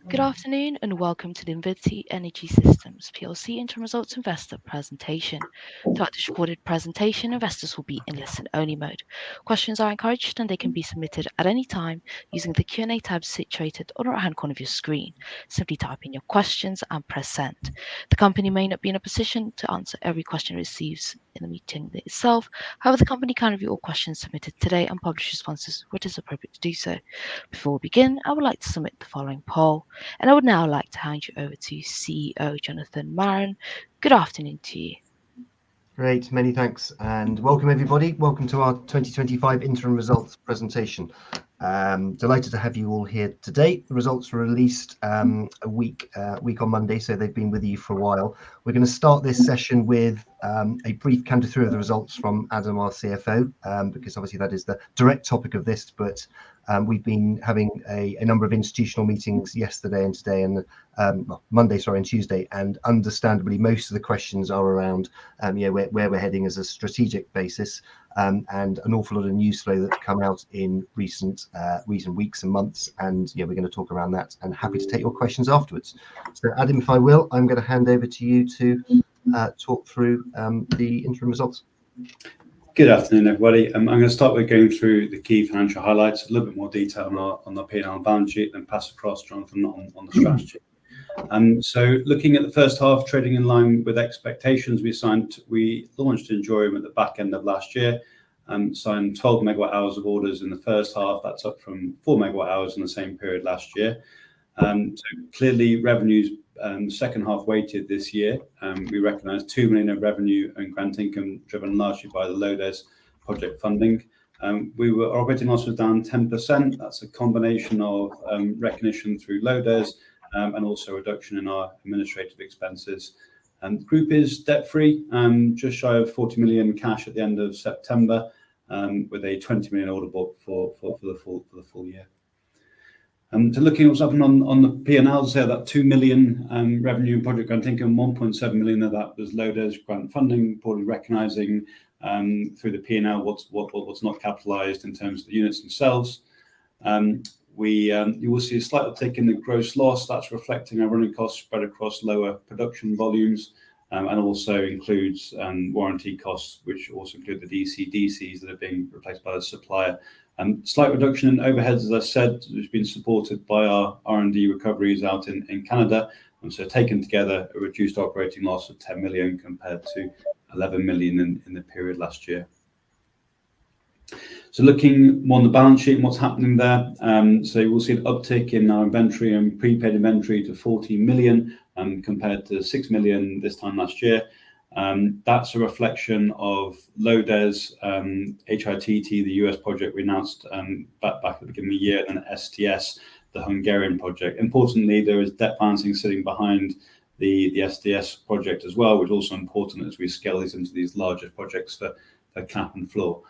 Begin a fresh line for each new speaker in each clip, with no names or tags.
Good afternoon and welcome to the INVINITY Energy Systems PLC Interim Results Investor presentation. Throughout this recorded presentation, investors will be in listen-only mode. Questions are encouraged and they can be submitted at any time using the Q&A tab situated on the right-hand corner of your screen. Simply type in your questions and press send. The company may not be in a position to answer every question it receives in the meeting itself. However, the company can review all questions submitted today and publish responses where it is appropriate to do so. Before we begin, I would like to submit the following poll. And I would now like to hand you over to CEO Jonathan Marin. Good afternoon to you.
Great, many thanks, and welcome everybody. Welcome to our 2025 interim results presentation. Delighted to have you all here today. The results were released a week on Monday, so they've been with you for a while. We're going to start this session with a brief canter through of the results from Adam, our CFO, because obviously that is the direct topic of this, but we've been having a number of institutional meetings yesterday and today, and Monday, and Tuesday, and understandably most of the questions are around where we're heading as a strategic basis, and an awful lot of news flow that's come out in recent weeks and months, and we're going to talk around that, and happy to take your questions afterwards. So Adam, if I will, I'm going to hand over to you to talk through the interim results.
Good afternoon, everybody. I'm going to start with going through the key financial highlights, a little bit more detail on the P&L balance sheet, then pass across Jonathan on the strategy. So looking at the first half, trading in line with expectations, we launched Interim at the back end of last year, signed 12 megawatt hours of orders in the first half. That's up from 4 megawatt hours in the same period last year. So clearly revenues second half weighted this year. We recognised 2 million of revenue and grant income driven largely by the LODES project funding. Our operating loss was down 10%. That's a combination of recognition through LODES and also a reduction in our administrative expenses. The group is debt-free, just shy of 40 million cash at the end of September, with a 20 million order book for the full year. So looking at what's happened on the P&L, so that 2 million revenue and project grant income, 1.7 million of that was LODES grant funding, broadly recognising through the P&L what's not capitalised in terms of the units themselves. You will see a slight uptick in the gross loss. That's reflecting our running costs spread across lower production volumes, and also includes warranty costs, which also include the DCs that are being replaced by the supplier. Slight reduction in overheads, as I said, has been supported by our R&D recoveries out in Canada, and so taken together a reduced operating loss of 10 million compared to 11 million in the period last year. So looking more on the balance sheet and what's happening there, so we'll see an uptick in our inventory and prepaid inventory to 14 million compared to 6 million this time last year. That's a reflection of LODES, HITT, the US project we announced back at the beginning of the year, and STS, the Hungarian project. Importantly, there is debt financing sitting behind the STS project as well, which is also important as we scale these into these larger projects for cap and floor.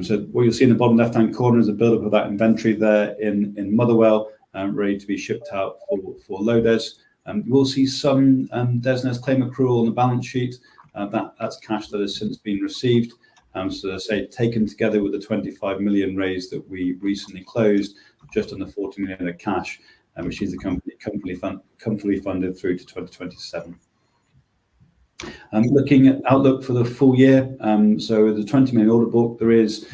So what you'll see in the bottom left-hand corner is a build-up of that inventory there in Motherwell, ready to be shipped out for LODES. You will see some DESNZ claim accrual on the balance sheet. That's cash that has since been received. So as I say, taken together with the 25 million raise that we recently closed, just under 40 million of cash, which is the company funded through to 2027. Looking at outlook for the full year, so with the 20 million order book, there is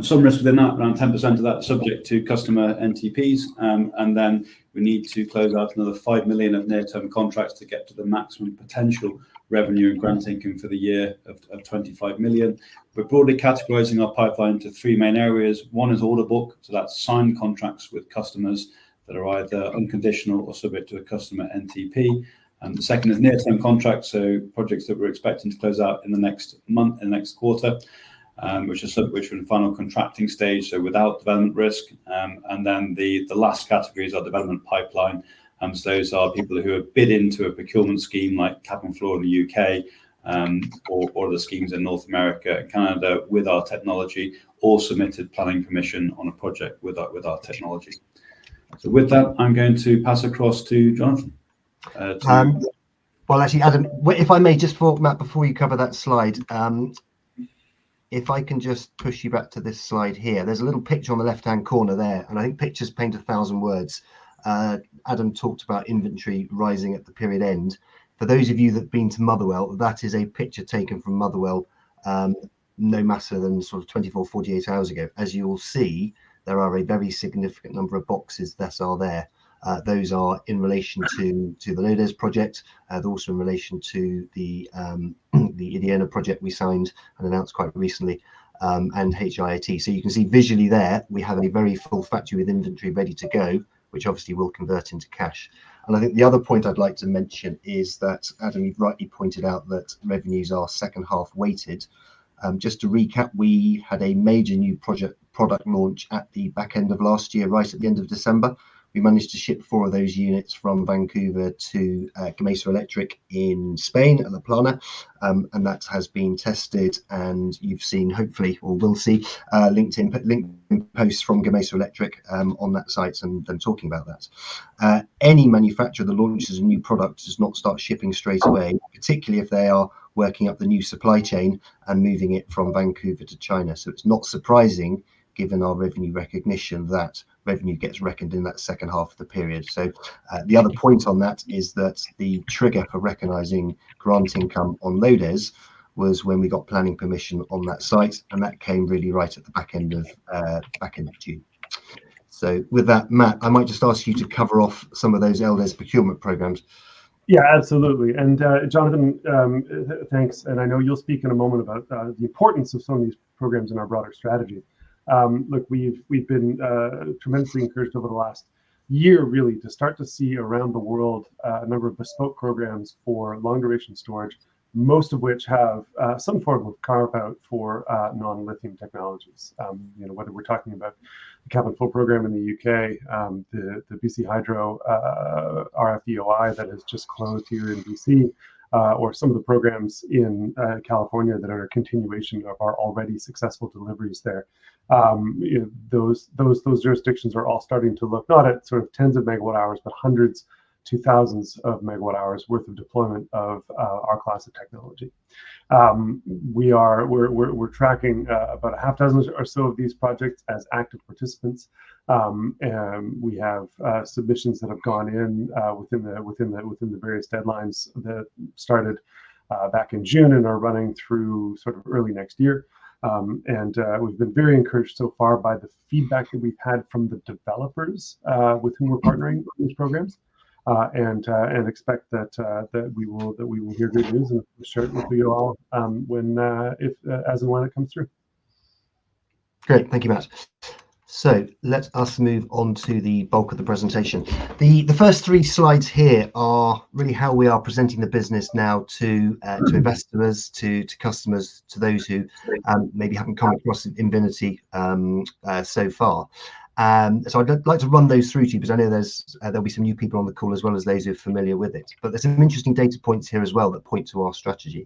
some risk within that, around 10% of that subject to customer NTPs, and then we need to close out another 5 million of near-term contracts to get to the maximum potential revenue and grant income for the year of 25 million. We're broadly categorising our pipeline into three main areas. One is order book, so that's signed contracts with customers that are either unconditional or subject to a customer NTP. The second is near-term contracts, so projects that we're expecting to close out in the next month, in the next quarter, which are in final contracting stage, so without development risk. And then the last category is our development pipeline. So those are people who have bid into a procurement scheme like Cap and Floor in the UK, or the schemes in North America and Canada with our technology, or submitted planning permission on a project with our technology. So with that, I'm going to pass across to Jonathan.
Well, actually, Adam, if I may, just for Matt, before you cover that slide, if I can just push you back to this slide here, there's a little picture on the left-hand corner there, and I think pictures paint 1,000 words. Adam talked about inventory rising at the period end. For those of you that have been to Motherwell, that is a picture taken from Motherwell no matter than sort of 24, 48 hours ago. As you will see, there are a very significant number of boxes that are there. Those are in relation to the LODES project. They're also in relation to the Indiana project we signed and announced quite recently, and HIIT. So you can see visually there, we have a very full factory with inventory ready to go, which obviously will convert into cash. And I think the other point I'd like to mention is that, Adam, you've rightly pointed out that revenues are second half weighted. Just to recap, we had a major new product launch at the back end of last year, right at the end of December. We managed to ship 4 of those units from Vancouver to Gamesa Electric in Spain at La Plana, and that has been tested, and you've seen, hopefully, or will see, LinkedIn posts from Gamesa Electric on that site and them talking about that. Any manufacturer that launches a new product does not start shipping straight away, particularly if they are working up the new supply chain and moving it from Vancouver to China. So it's not surprising, given our revenue recognition, that revenue gets reckoned in that second half of the period. So the other point on that is that the trigger for recognising grant income on LODES was when we got planning permission on that site, and that came really right at the back end of June. So with that, Matt, I might just ask you to cover off some of those LDES procurement programs.
Yeah, absolutely. And Jonathan, thanks. And I know you'll speak in a moment about the importance of some of these programs in our broader strategy. Look, we've been tremendously encouraged over the last year, really, to start to see around the world a number of bespoke programs for long duration storage, most of which have some form of carve out for non-lithium technologies. Whether we're talking about the cap and flow program in the UK, the BC Hydro RFEOI that has just closed here in BC, or some of the programs in California that are a continuation of our already successful deliveries there. Those jurisdictions are all starting to look not at sort of tens of megawatt hours, but hundreds to thousands of megawatt hours worth of deployment of our class of technology. We're tracking about a half dozen or so of these projects as active participants, and we have submissions that have gone in within the various deadlines that started back in June and are running through sort of early next year. And we've been very encouraged so far by the feedback that we've had from the developers with whom we're partnering on these programs. And expect that we will hear good news and share it with you all as and when it comes through.
Great, thank you, Matt. So let us move on to the bulk of the presentation. The first 3 slides here are really how we are presenting the business now to investors, to customers, to those who maybe haven't come across INVINITY so far. So I'd like to run those through to you, because I know there'll be some new people on the call as well as those who are familiar with it. But there's some interesting data points here as well that point to our strategy.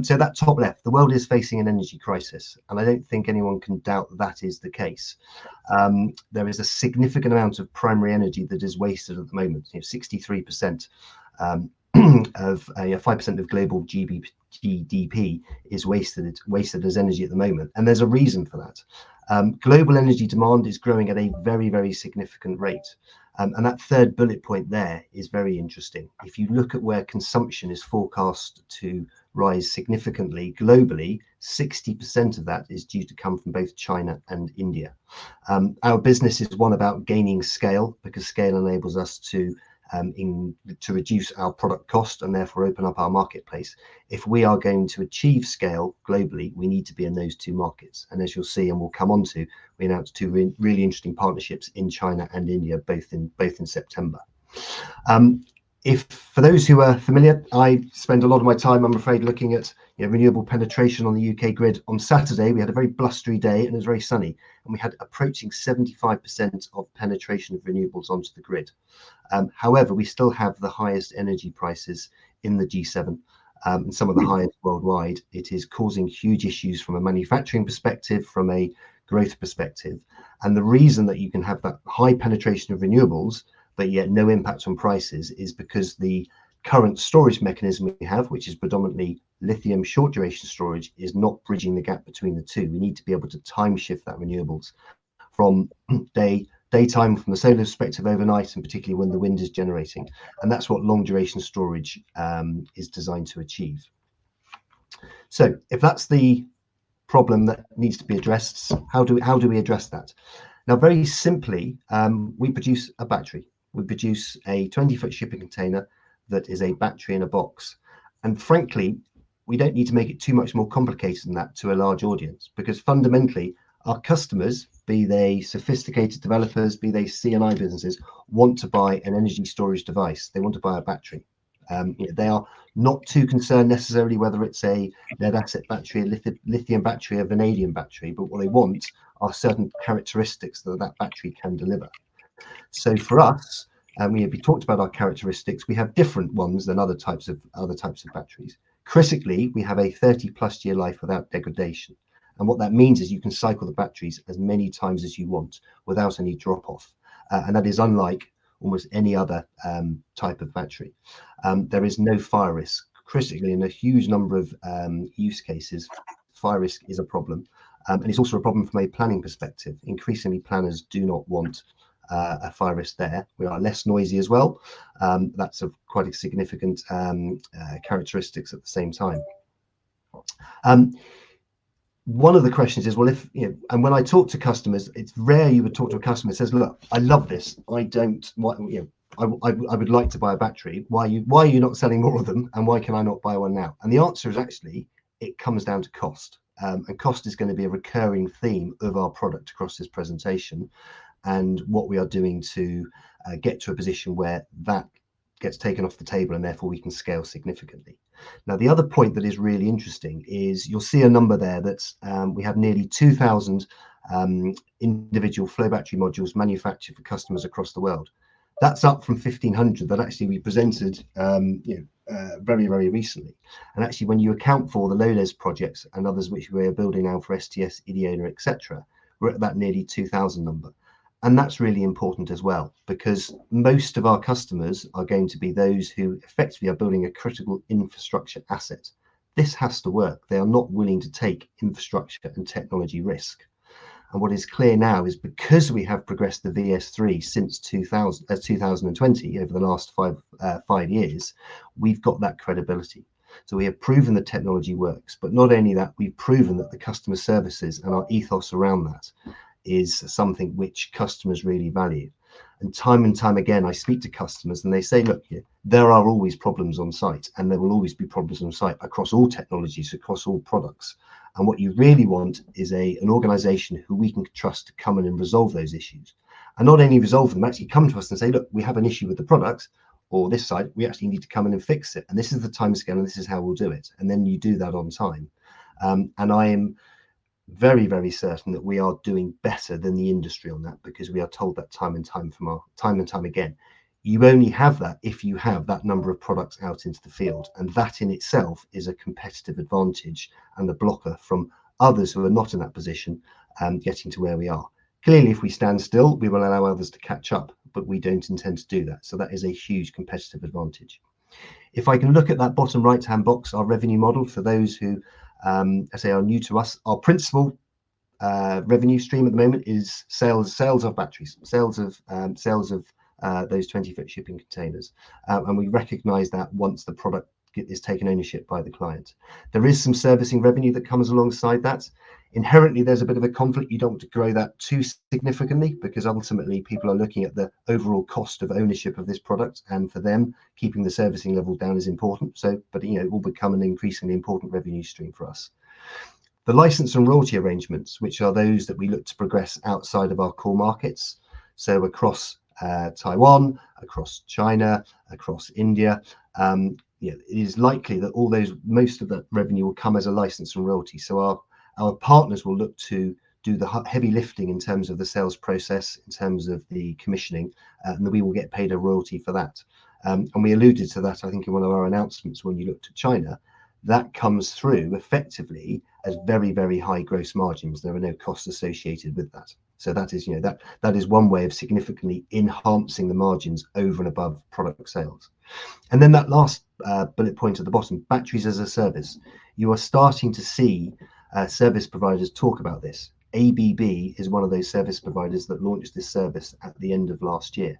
So that top left, the world is facing an energy crisis, and I don't think anyone can doubt that is the case. There is a significant amount of primary energy that is wasted at the moment. 63% of 5% of global GDP is wasted as energy at the moment, and there's a reason for that. Global energy demand is growing at a very, very significant rate. And that third bullet point there is very interesting. If you look at where consumption is forecast to rise significantly globally, 60% of that is due to come from both China and India. Our business is one about gaining scale, because scale enables us to reduce our product cost and therefore open up our marketplace. If we are going to achieve scale globally, we need to be in those 2 markets. And as you'll see, and we'll come on to, we announced 2 really interesting partnerships in China and India, both in September. If for those who are familiar, I spend a lot of my time, I'm afraid, looking at renewable penetration on the UK grid. On Saturday, we had a very blustery day and it was very sunny, and we had approaching 75% of penetration of renewables onto the grid. However, we still have the highest energy prices in the G7, and some of the highest worldwide. It is causing huge issues from a manufacturing perspective, from a growth perspective. And the reason that you can have that high penetration of renewables but yet no impact on prices is because the current storage mechanism we have, which is predominantly lithium short duration storage, is not bridging the gap between the 2. We need to be able to time shift that renewables from day daytime, from the solar perspective overnight, and particularly when the wind is generating. And that's what long duration storage is designed to achieve. So if that's the problem that needs to be addressed, how do we address that? Now, very simply, we produce a battery. We produce a 20-foot shipping container that is a battery in a box. And frankly, we don't need to make it too much more complicated than that to a large audience, because fundamentally, our customers, be they sophisticated developers, be they C&I businesses, want to buy an energy storage device. They want to buy a battery. They are not too concerned necessarily whether it's a lead acid battery, a lithium battery, a vanadium battery, but what they want are certain characteristics that that battery can deliver. So for us, we talked about our characteristics. We have different ones than other types of batteries. Critically, we have a 30+ year life without degradation. And what that means is you can cycle the batteries as many times as you want without any drop off. And that is unlike almost any other type of battery. There is no fire risk. Critically, in a huge number of use cases, fire risk is a problem. And it's also a problem from a planning perspective. Increasingly, planners do not want a fire risk there. We are less noisy as well. That's quite a significant characteristics at the same time. One of the questions is, well, if and when I talk to customers, it's rare you would talk to a customer who says, look, I love this. I would like to buy a battery. Why are you not selling more of them? And why can I not buy one now? And the answer is actually, it comes down to cost. And cost is going to be a recurring theme of our product across this presentation, and what we are doing to get to a position where that gets taken off the table and therefore we can scale significantly. Now, the other point that is really interesting is you'll see a number there that's we have nearly 2,000 individual flow battery modules manufactured for customers across the world. That's up from 1,500 that actually we presented very, very recently. And actually, when you account for the low-res projects and others which we are building now for STS, Ideona, etc., we're at that nearly 2,000 number. And that's really important as well, because most of our customers are going to be those who effectively are building a critical infrastructure asset. This has to work. They are not willing to take infrastructure and technology risk. And what is clear now is because we have progressed the VS3 since 2020, over the last five years, we've got that credibility. So we have proven the technology works, but not only that, we've proven that the customer services and our ethos around that is something which customers really value. And time again, I speak to customers and they say, look, there are always problems on site, and there will always be problems on site across all technologies, across all products. And what you really want is an organization who we can trust to come in and resolve those issues. And not only resolve them, actually come to us and say, look, we have an issue with the product or this site, we actually need to come in and fix it. And this is the timescale and this is how we'll do it. And then you do that on time. And I am very, very certain that we are doing better than the industry on that, because we are told that time and time again. You only have that if you have that number of products out into the field, and that in itself is a competitive advantage and a blocker from others who are not in that position getting to where we are. Clearly, if we stand still, we will allow others to catch up, but we don't intend to do that. So that is a huge competitive advantage. If I can look at that bottom right-hand box, our revenue model, for those who I say are new to us, our principal revenue stream at the moment is sales of batteries, sales of those 20-foot shipping containers, and we recognise that once the product is taken ownership by the client. There is some servicing revenue that comes alongside that. Inherently, there's a bit of a conflict. You don't want to grow that too significantly, because ultimately people are looking at the overall cost of ownership of this product, and for them, keeping the servicing level down is important. So, but it will become an increasingly important revenue stream for us. The license and royalty arrangements, which are those that we look to progress outside of our core markets, so across Taiwan, across China, across India, it is likely that most of that revenue will come as a license and royalty. So our partners will look to do the heavy lifting in terms of the sales process, in terms of the commissioning, and we will get paid a royalty for that. And we alluded to that, I think, in one of our announcements when you looked at China. That comes through effectively as very, very high gross margins. There are no costs associated with that. So that is, that is one way of significantly enhancing the margins over and above product sales. And then that last bullet point at the bottom, batteries as a service. You are starting to see service providers talk about this. ABB is one of those service providers that launched this service at the end of last year.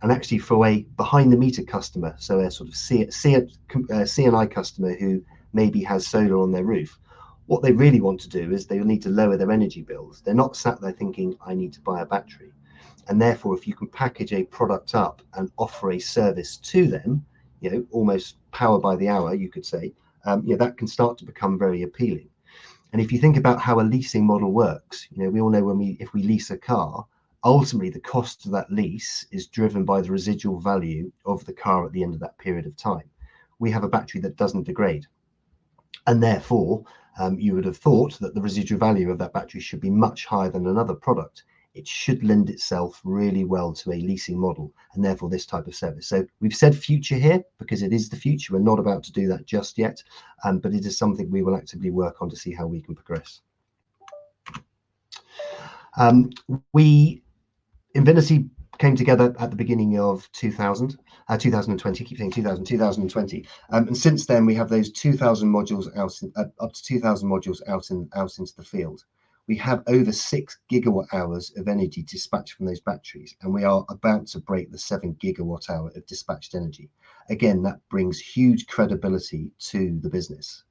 And actually for a behind the meter customer, so a sort of C&I customer who maybe has solar on their roof, what they really want to do is they need to lower their energy bills. They're not sat there thinking, I need to buy a battery. And therefore, if you can package a product up and offer a service to them, almost power by the hour, you could say, that can start to become very appealing. And if you think about how a leasing model works, we all know if we lease a car, ultimately the cost of that lease is driven by the residual value of the car at the end of that period of time. We have a battery that doesn't degrade. And therefore, you would have thought that the residual value of that battery should be much higher than another product. It should lend itself really well to a leasing model, and therefore this type of service. So we've said future here because it is the future. We're not about to do that just yet, but it is something we will actively work on to see how we can progress. INVINITY came together at the beginning of 2020, keep saying 2020. And since then we have those 2,000 modules out, up to 2,000 modules out into the field. We have over 6 gigawatt hours of energy dispatched from those batteries, and we are about to break the 7 gigawatt hour of dispatched energy. Again, that brings huge credibility to the business.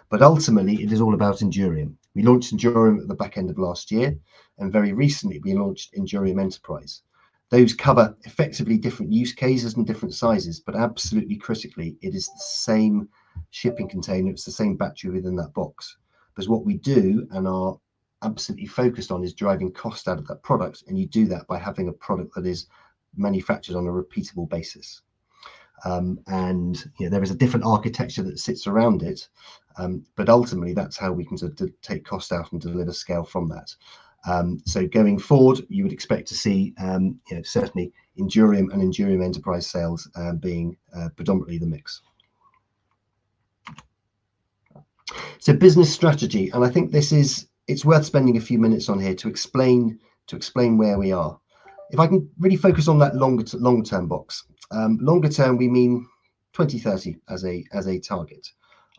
But ultimately, it is all about Interim. We launched Interim at the back end of last year, and very recently we launched Interim Enterprise. Those cover effectively different use cases and different sizes, but absolutely critically, it is the same shipping container, it's the same battery within that box. Because what we do and are absolutely focused on is driving cost out of that product, and you do that by having a product that is manufactured on a repeatable basis. And there is a different architecture that sits around it, but ultimately that's how we can sort of take cost out and deliver scale from that. So going forward, you would expect to see certainly Interim and Interim Enterprise sales being predominantly the mix. So business strategy, and I think it's worth spending a few minutes on here to explain where we are. If I can really focus on that long-term box. Longer term, we mean 2030 as a target.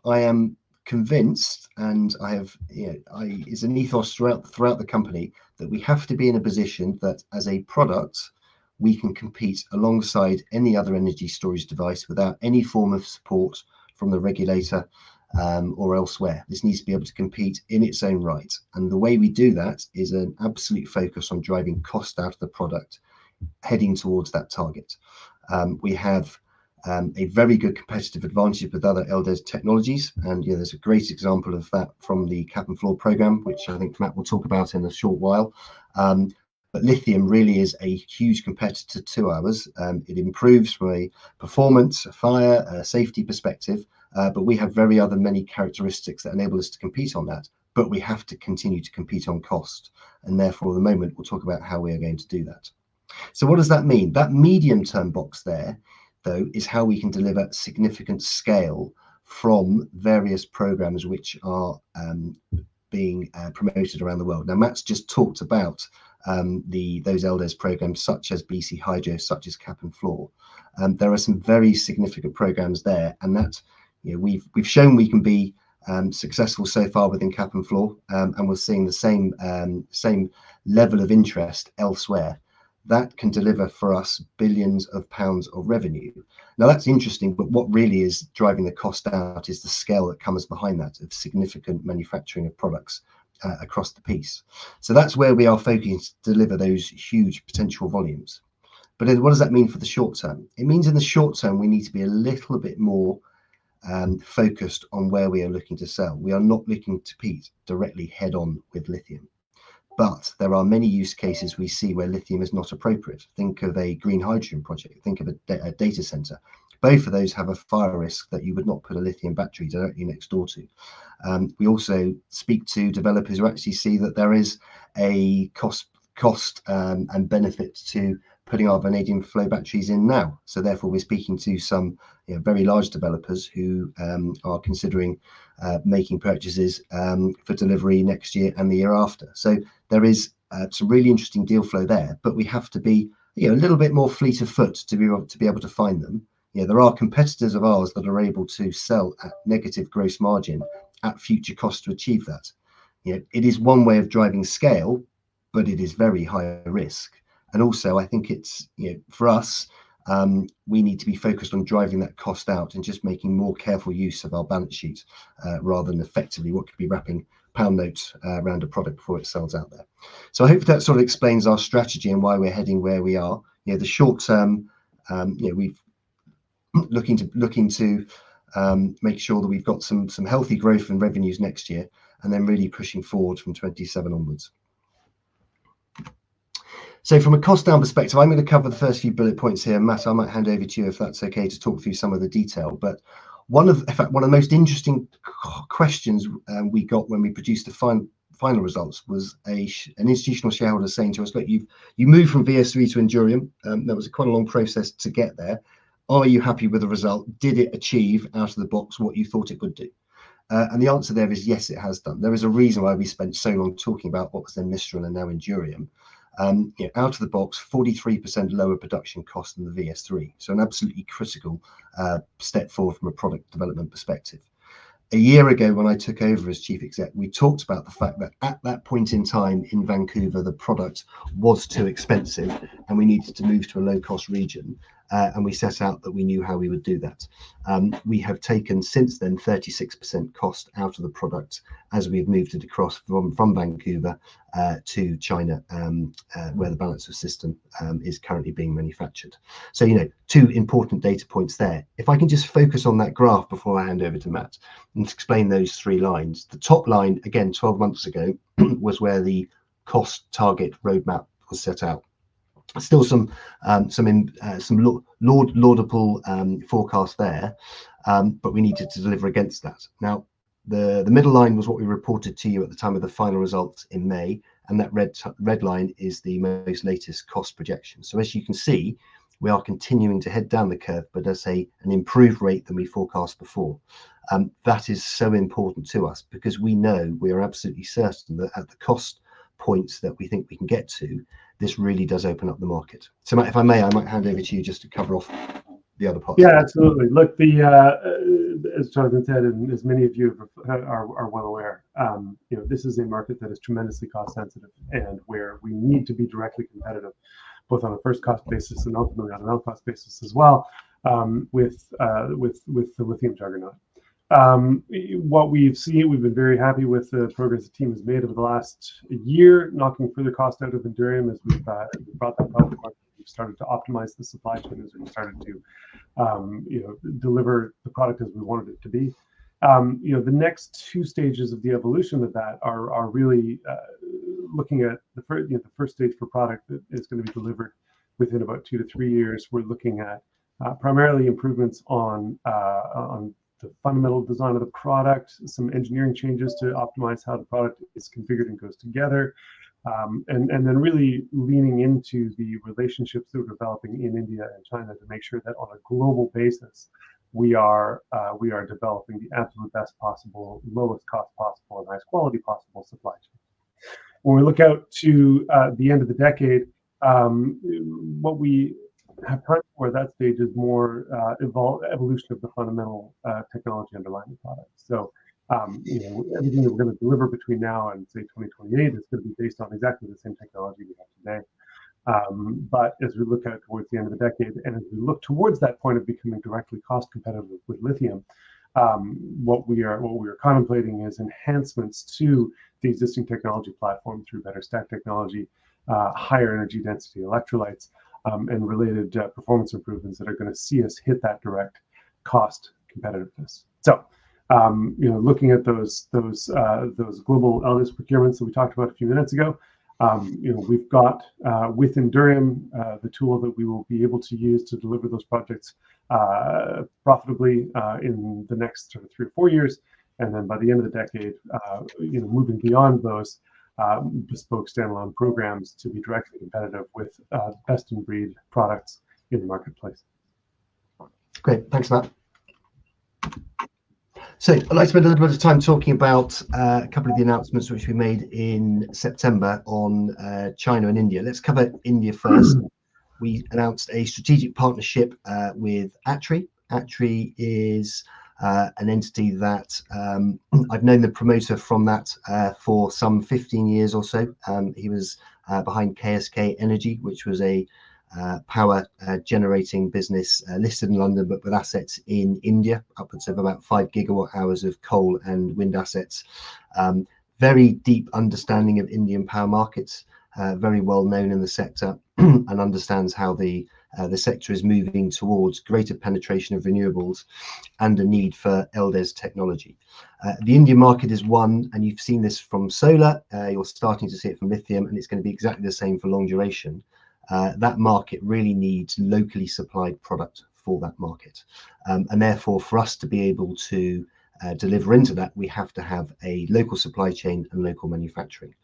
I am convinced, and I have, it's an ethos throughout the company that we have to be in a position that as a product, we can compete alongside any other energy storage device without any form of support from the regulator or elsewhere. This needs to be able to compete in its own right. And the way we do that is an absolute focus on driving cost out of the product, heading towards that target. We have a very good competitive advantage with other LDES technologies, and there's a great example of that from the cap and floor program, which I think Matt will talk about in a short while. But lithium really is a huge competitor to ours. It improves from a performance, fire, safety perspective, but we have many characteristics that enable us to compete on that. But we have to continue to compete on cost, and therefore, at the moment, we'll talk about how we are going to do that. So what does that mean? That medium-term box there, though, is how we can deliver significant scale from various programs which are being promoted around the world. Now, Matt's just talked about those LDES programs such as BC Hydro, such as Cap and Floor. There are some very significant programs there, and that we've shown we can be successful so far within Cap and Floor, and we're seeing the same level of interest elsewhere. That can deliver for us billions of pounds of revenue. Now that's interesting, but what really is driving the cost out is the scale that comes behind that of significant manufacturing of products across the piece. So that's where we are focused to deliver those huge potential volumes. But what does that mean for the short term? It means in the short term, we need to be a little bit more focused on where we are looking to sell. We are not looking to compete directly head on with lithium. But there are many use cases we see where lithium is not appropriate. Think of a green hydrogen project, think of a data center. Both of those have a fire risk that you would not put a lithium battery directly next door to. We also speak to developers who actually see that there is a cost and benefit to putting our vanadium flow batteries in now. So therefore, we're speaking to some very large developers who are considering making purchases for delivery next year and the year after. So there is some really interesting deal flow there, but we have to be a little bit more fleet of foot to be able to find them. There are competitors of ours that are able to sell at negative gross margin at future cost to achieve that. it is one way of driving scale, but it is very high risk. And also, I think it's, for us, we need to be focused on driving that cost out and just making more careful use of our balance sheet rather than effectively what could be wrapping pound notes around a product before it sells out there. So I hope that sort of explains our strategy and why we're heading where we are. The short term, we've looking to make sure that we've got some healthy growth and revenues next year, and then really pushing forward from 27 onwards. So from a cost down perspective, I'm going to cover the first few bullet points here. Matt, I might hand over to you if that's okay to talk through some of the detail. But one of the most interesting questions we got when we produced the final results was an institutional shareholder saying to us, look, you moved from VS3 to Interim. That was quite a long process to get there. Are you happy with the result? Did it achieve out of the box what you thought it would do? And the answer there is yes, it has done. There is a reason why we spent so long talking about what was then Mistral and now Interim. Out of the box, 43% lower production cost than the VS3. So an absolutely critical step forward from a product development perspective. A year ago, when I took over as chief exec, we talked about the fact that at that point in time in Vancouver, the product was too expensive and we needed to move to a low-cost region. And we set out that we knew how we would do that. We have taken since then 36% cost out of the product as we have moved it across from Vancouver to China, where the balance of system is currently being manufactured. So, two important data points there. If I can just focus on that graph before I hand over to Matt and explain those 3 lines. The top line, again, 12 months ago, was where the cost target roadmap was set out. Still some laudable forecast there, but we needed to deliver against that. Now, the middle line was what we reported to you at the time of the final results in May, and that red line is the most latest cost projection. So as you can see, we are continuing to head down the curve, but at an improved rate than we forecast before. That is so important to us because we know, we are absolutely certain that at the cost points that we think we can get to, this really does open up the market. So Matt, if I may, I might hand over to you just to cover off the other parts.
Yeah, absolutely. Look, as Jonathan said, and as many of you are well aware, this is a market that is tremendously cost sensitive and where we need to be directly competitive, both on a first cost basis and ultimately on an out cost basis as well, with the lithium juggernaut. What we've seen, we've been very happy with the progress the team has made over the last year, knocking further cost out of Interim as we've brought that product. We've started to optimize the supply chain as we've started to deliver the product as we wanted it to be. The next 2 stages of the evolution of that are really looking at the first stage for product that is going to be delivered within about 2 to 3 years. We're looking at primarily improvements on the fundamental design of the product, some engineering changes to optimize how the product is configured and goes together, and then really leaning into the relationships that we're developing in India and China to make sure that on a global basis, we are developing the absolute best possible, lowest cost possible, and highest quality possible supply chain. When we look out to the end of the decade, what we have time for that stage is more evolution of the fundamental technology underlying the product. So, everything that we're going to deliver between now and say 2028 is going to be based on exactly the same technology we have today. But as we look out towards the end of the decade, and as we look towards that point of becoming directly cost competitive with lithium, what we are contemplating is enhancements to the existing technology platform through better stack technology, higher energy density electrolytes, and related performance improvements that are going to see us hit that direct cost competitiveness. So, looking at those global LDIS procurements that we talked about a few minutes ago, we've got with Interim the tool that we will be able to use to deliver those projects profitably in the next sort of 3 or 4 years, and then by the end of the decade, moving beyond those bespoke standalone programs to be directly competitive with best in breed products in the marketplace.
Great, thanks, Matt. So I'd like to spend a little bit of time talking about a couple of the announcements which we made in September on China and India. Let's cover India first. We announced a strategic partnership with ATRI. ATRI is an entity that I've known the promoter from that for some 15 years or so. He was behind KSK Energy, which was a power generating business listed in London, but with assets in India, upwards of about 5 gigawatt hours of coal and wind assets. Very deep understanding of Indian power markets, very well known in the sector, and understands how the sector is moving towards greater penetration of renewables and a need for LDES technology. The Indian market is one, and you've seen this from solar, you're starting to see it from lithium, and it's going to be exactly the same for long duration. That market really needs locally supplied product for that market. And therefore, for us to be able to deliver into that, we have to have a local supply chain and local manufacturing.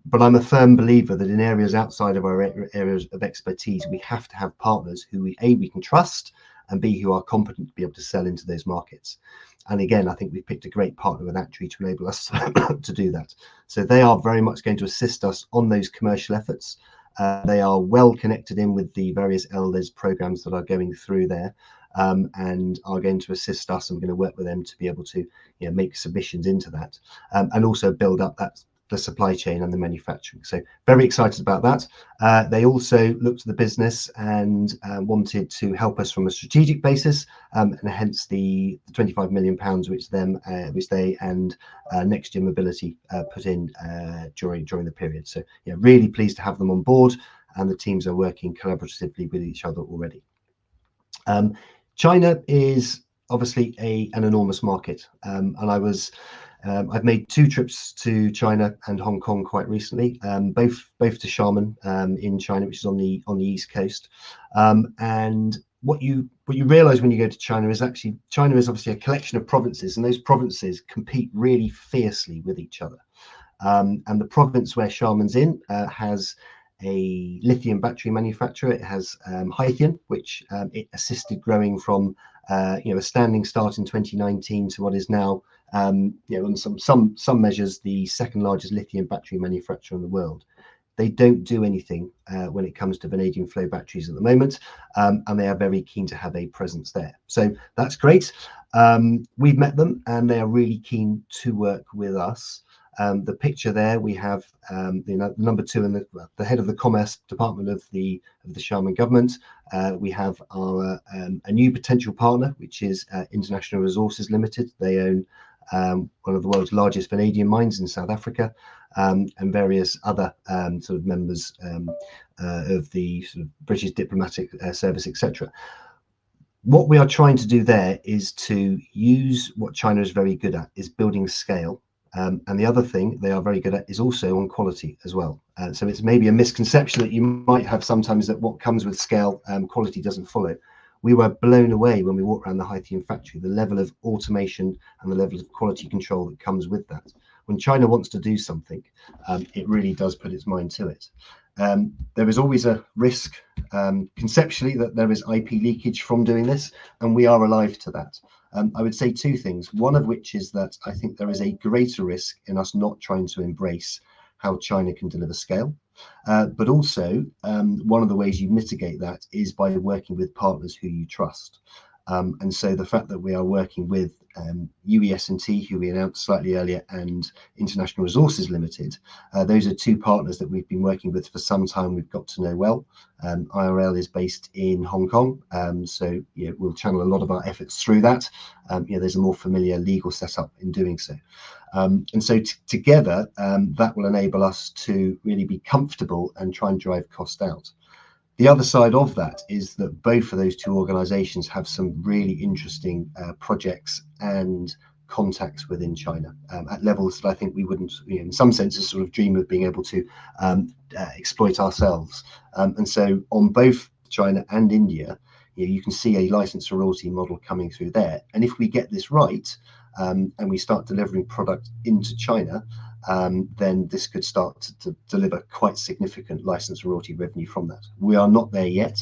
But I'm a firm believer that in areas outside of our areas of expertise, we have to have partners who we can trust, and B, who are competent to be able to sell into those markets. And again, I think we've picked a great partner with Actuary to enable us to do that. So they are very much going to assist us on those commercial efforts. They are well connected in with the various LDES programs that are going through there, and are going to assist us. I'm going to work with them to be able to make submissions into that, and also build up the supply chain and the manufacturing. So very excited about that. They also looked at the business and wanted to help us from a strategic basis, and hence the £25 million which they and Next Gen Mobility put in during the period. So really pleased to have them on board, and the teams are working collaboratively with each other already. China is obviously an enormous market, and I've made 2 trips to China and Hong Kong quite recently, both to Xiamen in China, which is on the east coast. And what you realise when you go to China is actually China is obviously a collection of provinces, and those provinces compete really fiercely with each other. And the province where Xiamen's in has a lithium battery manufacturer. It has Hythian, which it assisted growing from a standing start in 2019 to what is now on some measures the second largest lithium battery manufacturer in the world. They don't do anything when it comes to vanadium flow batteries at the moment, and they are very keen to have a presence there. So that's great. We've met them, and they are really keen to work with us. The picture there, we have the number 2 and the head of the Commerce Department of the Xiamen government. We have a new potential partner, which is International Resources Limited. They own one of the world's largest vanadium mines in South Africa, and various other sort of members of the sort of British diplomatic service, etc. What we are trying to do there is to use what China is very good at, is building scale. And the other thing they are very good at is also on quality as well. So it's maybe a misconception that you might have sometimes that what comes with scale, quality doesn't follow. We were blown away when we walked around the Hythian factory, the level of automation and the level of quality control that comes with that. When China wants to do something, it really does put its mind to it. There is always a risk conceptually that there is IP leakage from doing this, and we are alive to that. I would say 2 things, one of which is that I think there is a greater risk in us not trying to embrace how China can deliver scale. But also, one of the ways you mitigate that is by working with partners who you trust. And so the fact that we are working with UES&T, who we announced slightly earlier, and International Resources Limited, those are 2 partners that we've been working with for some time. We've got to know well. IRL is based in Hong Kong, so we'll channel a lot of our efforts through that. There's a more familiar legal setup in doing so. And so together, that will enable us to really be comfortable and try and drive cost out. The other side of that is that both of those 2 organizations have some really interesting projects and contacts within China at levels that I think we wouldn't, in some senses, sort of dream of being able to exploit ourselves. And so on both China and India, you can see a license to royalty model coming through there. And if we get this right, and we start delivering product into China, then this could start to deliver quite significant license royalty revenue from that. We are not there yet,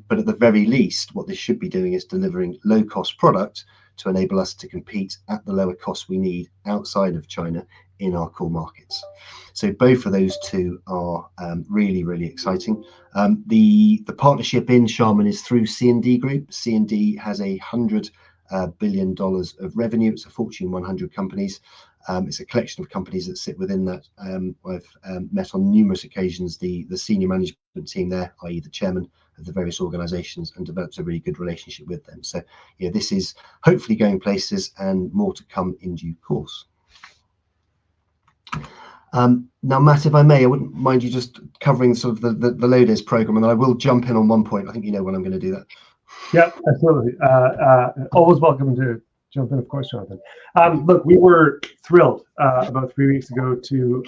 but at the very least, what this should be doing is delivering low-cost product to enable us to compete at the lower cost we need outside of China in our core markets. So both of those 2 are really, really exciting. The partnership in Xiamen is through C&D Group. C&D has a 100 billion of revenue. It's a Fortune 100 companies. It's a collection of companies that sit within that. I've met on numerous occasions the senior management team there, i.e. the chairman of the various organisations, and developed a really good relationship with them. So yeah, this is hopefully going places, and more to come in due course. Now, Matt, if I may, I wouldn't mind you just covering sort of the LODES programme, and I will jump in on one point. I think you know when I'm going to do that.
Yeah, absolutely. Always welcome to jump in, of course, Jonathan. Look, we were thrilled about 3 weeks ago to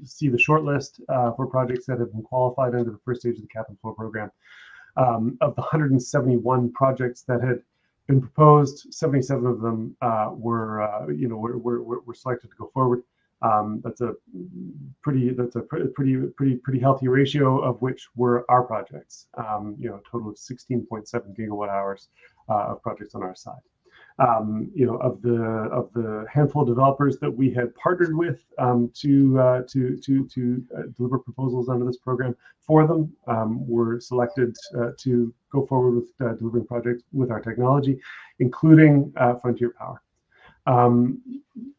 see the shortlist for projects that have been qualified under the first stage of the Cap and Floor program. Of the 171 projects that had been proposed, 77 of them were selected to go forward. That's a pretty healthy ratio, of which were our projects. A total of 16.7 gigawatt hours of projects on our side. Of the handful of developers that we had partnered with to deliver proposals under this program, 4 of them were selected to go forward with delivering projects with our technology, including Frontier Power.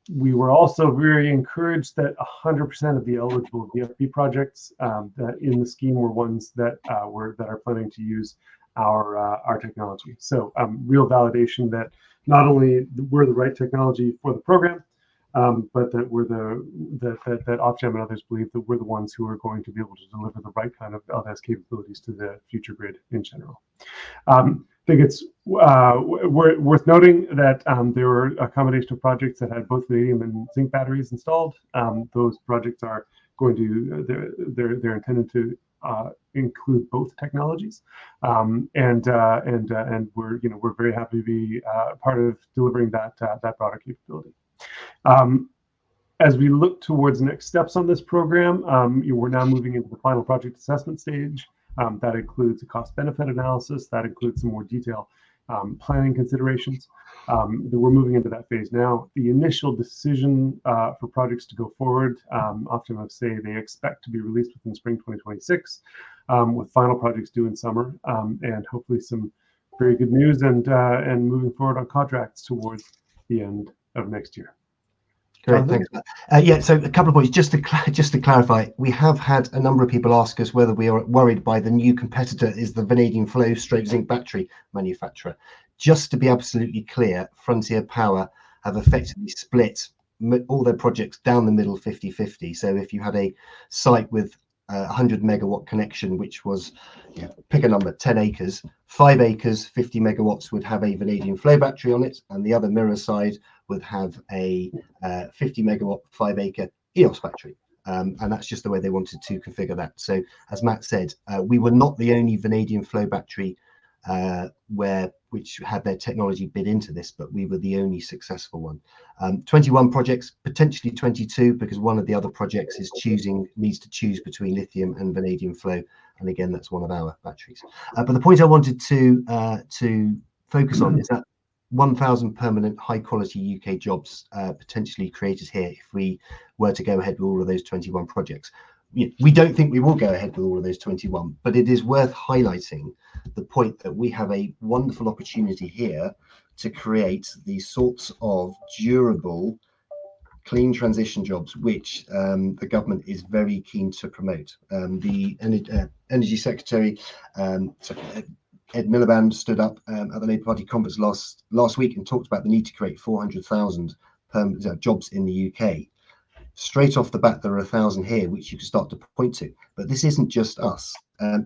We were also very encouraged that 100% of the eligible VFB projects that in the scheme were ones that are planning to use our technology. So real validation that not only we're the right technology for the program, but that we're that Ofgem and others believe that we're the ones who are going to be able to deliver the right kind of LDES capabilities to the future grid in general. I think it's worth noting that there were a combination of projects that had both vanadium and zinc batteries installed. Those projects are going to they're intended to include both technologies, and we're very happy to be part of delivering that product capability. As we look towards next steps on this program, we're now moving into the final project assessment stage. That includes a cost-benefit analysis. That includes some more detailed planning considerations. We're moving into that phase now. The initial decision for projects to go forward, often I say they expect to be released within spring 2026, with final projects due in summer, and hopefully some very good news and moving forward on contracts towards the end of next year.
Great, thanks. Yeah, so a couple of points just to clarify. We have had a number of people ask us whether we are worried by the new competitor is the vanadium flow zinc battery manufacturer. Just to be absolutely clear, Frontier Power have effectively split all their projects down the middle 50-50. So if you had a site with a 100 megawatt connection, which was, pick a number, 10 acres, 5 acres, 50 megawatts would have a vanadium flow battery on it, and the other mirror side would have a 50 megawatt 5 acre EOS battery. And that's just the way they wanted to configure that. So as Matt said, we were not the only vanadium flow battery which had their technology bid into this, but we were the only successful one. 21 projects, potentially 22, because one of the other projects needs to choose between lithium and vanadium flow, and again that's one of our batteries. But the point I wanted to focus on is that 1,000 permanent high quality UK jobs potentially created here if we were to go ahead with all of those 21 projects. We don't think we will go ahead with all of those 21, but it is worth highlighting the point that we have a wonderful opportunity here to create these sorts of durable, clean transition jobs, which the government is very keen to promote. The Energy Secretary, Ed Miliband, stood up at the Labour Party conference last week and talked about the need to create 400,000 jobs in the UK. Straight off the bat, there are 1,000 here, which you can start to point to. But this isn't just us.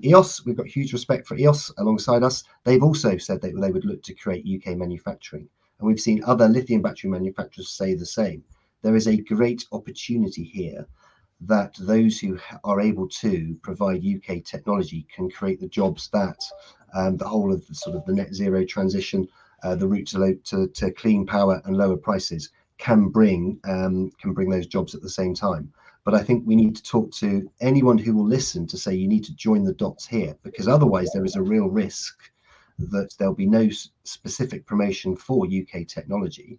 EOS, we've got huge respect for EOS alongside us. They've also said that they would look to create UK manufacturing. And we've seen other lithium battery manufacturers say the same. There is a great opportunity here that those who are able to provide UK technology can create the jobs that the whole of the net zero transition, the route to clean power and lower prices can bring those jobs at the same time. But I think we need to talk to anyone who will listen to say you need to join the dots here, because otherwise there is a real risk that there'll be no specific promotion for UK technology,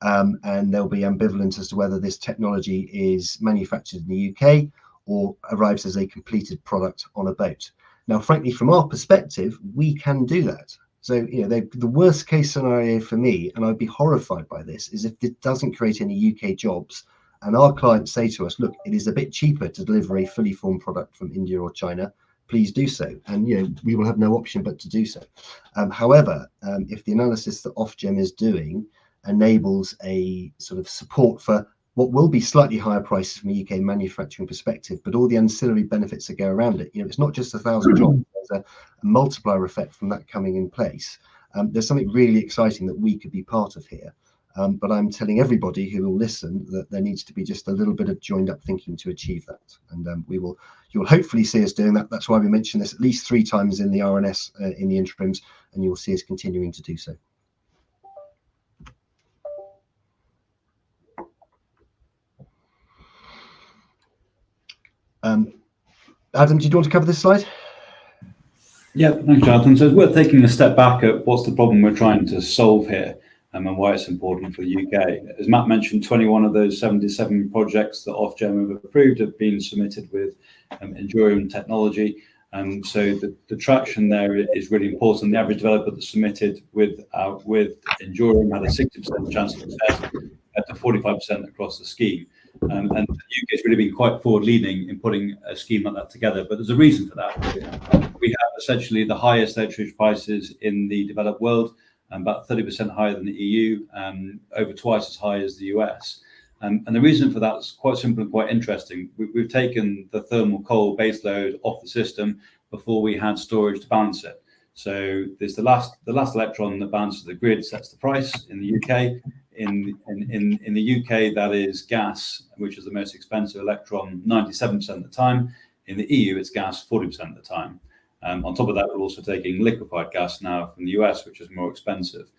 and there'll be ambivalence as to whether this technology is manufactured in the UK or arrives as a completed product on a boat. Now, frankly, from our perspective, we can do that. So, the worst case scenario for me, and I'd be horrified by this, is if it doesn't create any UK jobs and our clients say to us, look, it is a bit cheaper to deliver a fully formed product from India or China, please do so. And, we will have no option but to do so. However, if the analysis that Ofgem is doing enables a sort of support for what will be slightly higher prices from a UK manufacturing perspective, but all the ancillary benefits that go around it. It's not just 1,000 jobs, there's a multiplier effect from that coming in place. There's something really exciting that we could be part of here. But I'm telling everybody who will listen that there needs to be just a little bit of joined up thinking to achieve that. And you'll hopefully see us doing that. That's why we mentioned this at least 3 times in the RNS, in the interims, and you'll see us continuing to do so. Adam, do you want to cover this slide?
Yeah, thanks, Jonathan. So it's worth taking a step back at what's the problem we're trying to solve here, and why it's important for the UK. As Matt mentioned, 21 of those 77 projects that Ofgem have approved have been submitted with Interim technology. So the traction there is really important. The average developer that submitted with Interim had a 60% chance of success, at to 45% across the scheme. And the UK has really been quite forward-leaning in putting a scheme like that together. But there's a reason for that. We have essentially the highest electricity prices in the developed world, about 30% higher than the EU, over twice as high as the US. And the reason for that is quite simple and quite interesting. We've taken the thermal coal baseload off the system before we had storage to balance it. So there's the last electron that balances the grid sets the price in the UK. In the UK, that is gas, which is the most expensive electron 97% of the time. In the EU, it's gas 40% of the time. On top of that, we're also taking liquefied gas now from the US, which is more expensive.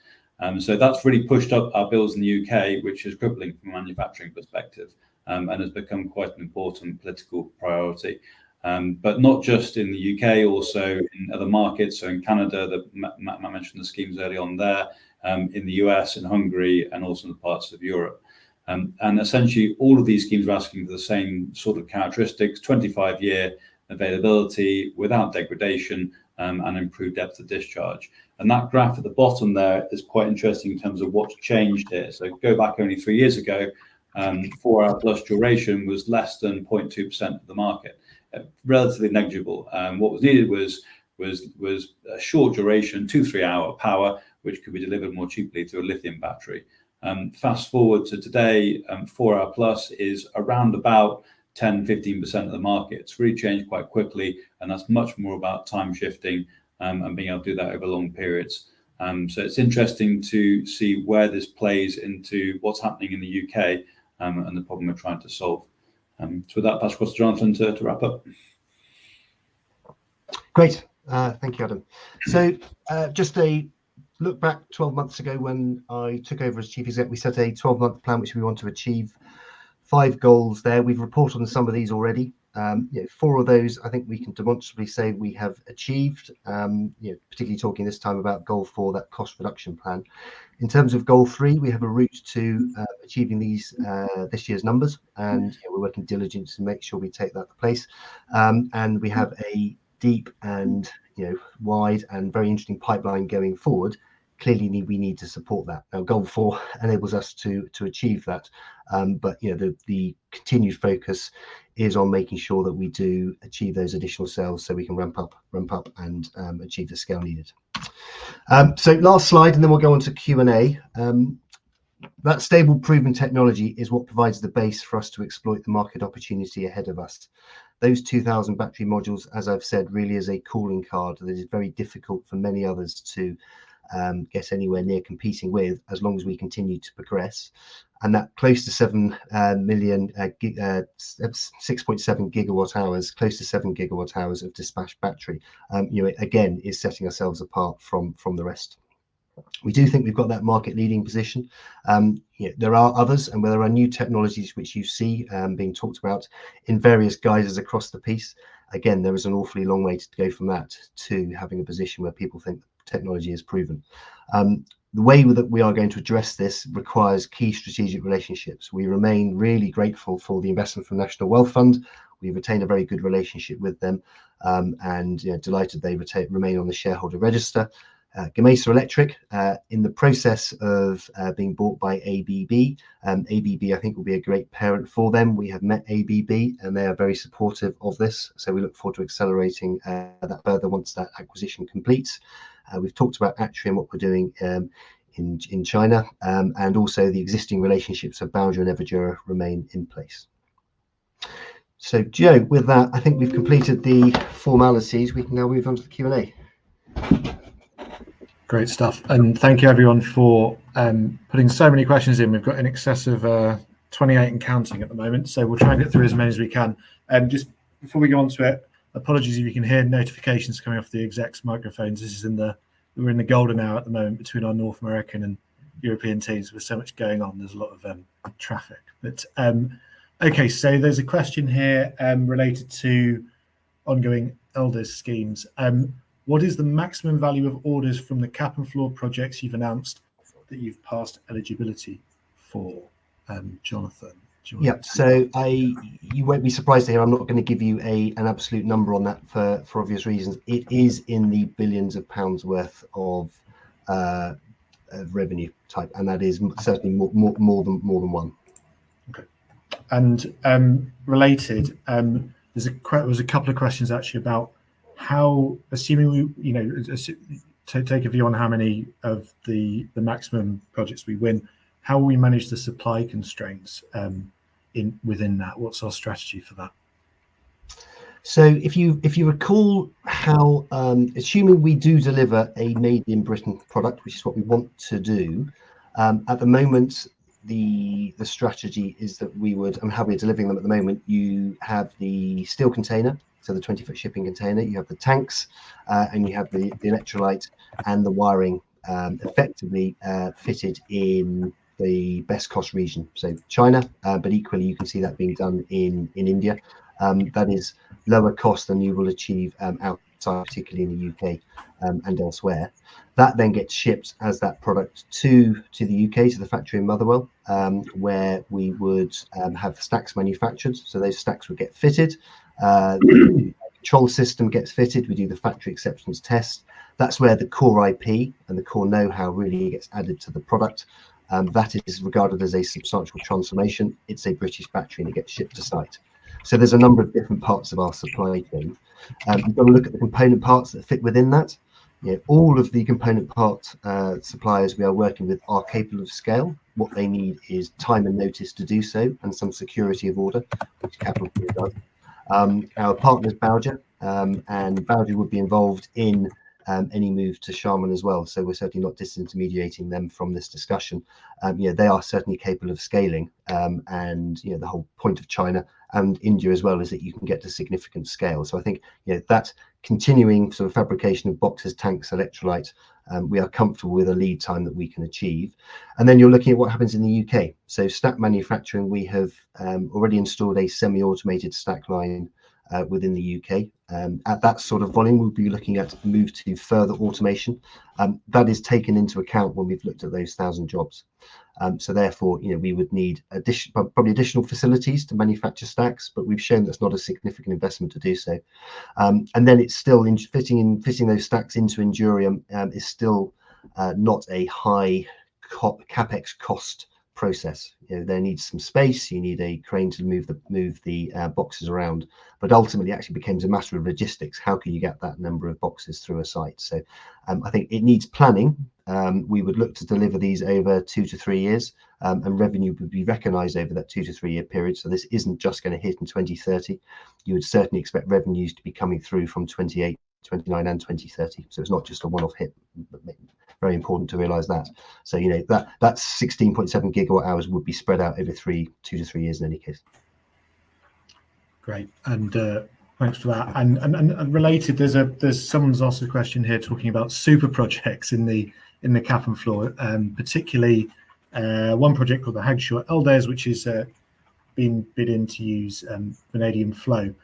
So that's really pushed up our bills in the UK, which is crippling from a manufacturing perspective, and has become quite an important political priority. But not just in the UK, also in other markets. So in Canada, Matt mentioned the schemes early on there, in the US, in Hungary, and also in parts of Europe. And essentially, all of these schemes are asking for the same sort of characteristics: 25-year availability without degradation, and improved depth of discharge. And that graph at the bottom there is quite interesting in terms of what's changed here. So go back only 3 years ago, 4-hour plus duration was less than 0.2% of the market, relatively negligible. What was needed was a short duration, 2-3 hour power, which could be delivered more cheaply through a lithium battery. Fast forward to today, 4-hour plus is around about 10-15% of the market. It's really changed quite quickly, and that's much more about time shifting, and being able to do that over long periods. So it's interesting to see where this plays into what's happening in the UK, and the problem we're trying to solve. So with that, pass across to Jonathan to wrap up.
Great. Thank you, Adam. So just a look back 12 months ago when I took over as chief exec, we set a 12-month plan which we want to achieve. 5 goals there. We've reported on some of these already. 4 of those I think we can demonstrably say we have achieved, particularly talking this time about goal 4, that cost reduction plan. In terms of goal 3, we have a route to achieving these this year's numbers, and we're working diligently to make sure we take that to place. And we have a deep and wide and very interesting pipeline going forward. Clearly we need to support that. Now goal 4 enables us to achieve that, but the continued focus is on making sure that we do achieve those additional sales so we can ramp up and achieve the scale needed. So last slide, and then we'll go on to Q&A. That stable proven technology is what provides the base for us to exploit the market opportunity ahead of us. Those 2,000 battery modules, as I've said, really is a calling card that is very difficult for many others to get anywhere near competing with, as long as we continue to progress. And that close to 7 million, 6.7 gigawatt hours, close to 7 gigawatt hours of dispatched battery, again, is setting ourselves apart from the rest. We do think we've got that market leading position. There are others, and where there are new technologies which you see being talked about in various guises across the piece, again, there is an awfully long way to go from that to having a position where people think technology is proven. The way that we are going to address this requires key strategic relationships. We remain really grateful for the investment from National Wealth Fund. We retain a very good relationship with them, and delighted they remain on the shareholder register. Gamesa Electric, in the process of being bought by ABB. ABB, I think, will be a great parent for them. We have met ABB and they are very supportive of this. So we look forward to accelerating that further once that acquisition completes. We've talked about Atria and what we're doing in China, and also the existing relationships of Bowser and Everdura remain in place. So Joe, with that, I think we've completed the formalities. We can now move on to the Q&A.
Great stuff, and thank you everyone for putting so many questions in. We've got in excess of 28 and counting at the moment, so we'll try and get through as many as we can. Just before we go on to it, apologies if you can hear notifications coming off the execs' microphones. This is we're in the golden hour at the moment between our North American and European teams with so much going on. There's a lot of traffic. But okay, so there's a question here related to ongoing LDES schemes. What is the maximum value of orders from the cap and floor projects you've announced that you've passed eligibility for? Jonathan?
Yeah, so you won't be surprised to hear I'm not going to give you an absolute number on that for obvious reasons. It is in the billions of pounds worth of revenue type, and that is certainly more than one.
Okay, and related, there's a couple of questions actually about how, assuming we, to take a view on how many of the maximum projects we win, how will we manage the supply constraints within that? What's our strategy for that?
So if you recall how, assuming we do deliver a made in Britain product, which is what we want to do, at the moment, the strategy is that we would, and how we're delivering them at the moment, you have the steel container, so the 20-foot shipping container, you have the tanks, and you have the electrolyte and the wiring effectively fitted in the best cost region, so China, but equally you can see that being done in India. That is lower cost than you will achieve outside, particularly in the UK and elsewhere. That then gets shipped as that product to the UK, to the factory in Motherwell, where we would have stacks manufactured. So those stacks would get fitted. The control system gets fitted. We do the factory acceptance test. That's where the core IP and the core know-how really gets added to the product. That is regarded as a substantial transformation. It's a British battery and it gets shipped to site. So there's a number of different parts of our supply chain. You've got to look at the component parts that fit within that. All of the component part suppliers we are working with are capable of scale. What they need is time and notice to do so, and some security of order, which Capital does. Our partners Bowser, and Bowser would be involved in any move to Sharman as well. So we're certainly not disintermediating them from this discussion. They are certainly capable of scaling, and the whole point of China and India as well is that you can get to significant scale. So I think that continuing sort of fabrication of boxes, tanks, electrolyte, we are comfortable with a lead time that we can achieve. And then you're looking at what happens in the UK. So stack manufacturing, we have already installed a semi-automated stack line within the UK. At that sort of volume, we'll be looking at move to further automation. That is taken into account when we've looked at those 1,000 jobs. So therefore, we would need probably additional facilities to manufacture stacks, but we've shown that's not a significant investment to do so. And then it's still fitting those stacks into Endurium is still not a high capex cost process. There needs some space. You need a crane to move the boxes around, but ultimately it actually becomes a matter of logistics. How can you get that number of boxes through a site? So I think it needs planning. We would look to deliver these over 2 to 3 years, and revenue would be recognised over that 2 to 3 year period. So this isn't just going to hit in 2030. You would certainly expect revenues to be coming through from 28, 29 and 2030. So it's not just a one-off hit. Very important to realise that. So that 16.7 gigawatt hours would be spread out over 2 to 3 years in any case.
Great, and thanks for that. And related, there's someone's asked a question here talking about super projects in the cap and floor, particularly one project called the Hagshaw LDES, which is been bid in to use vanadium flow.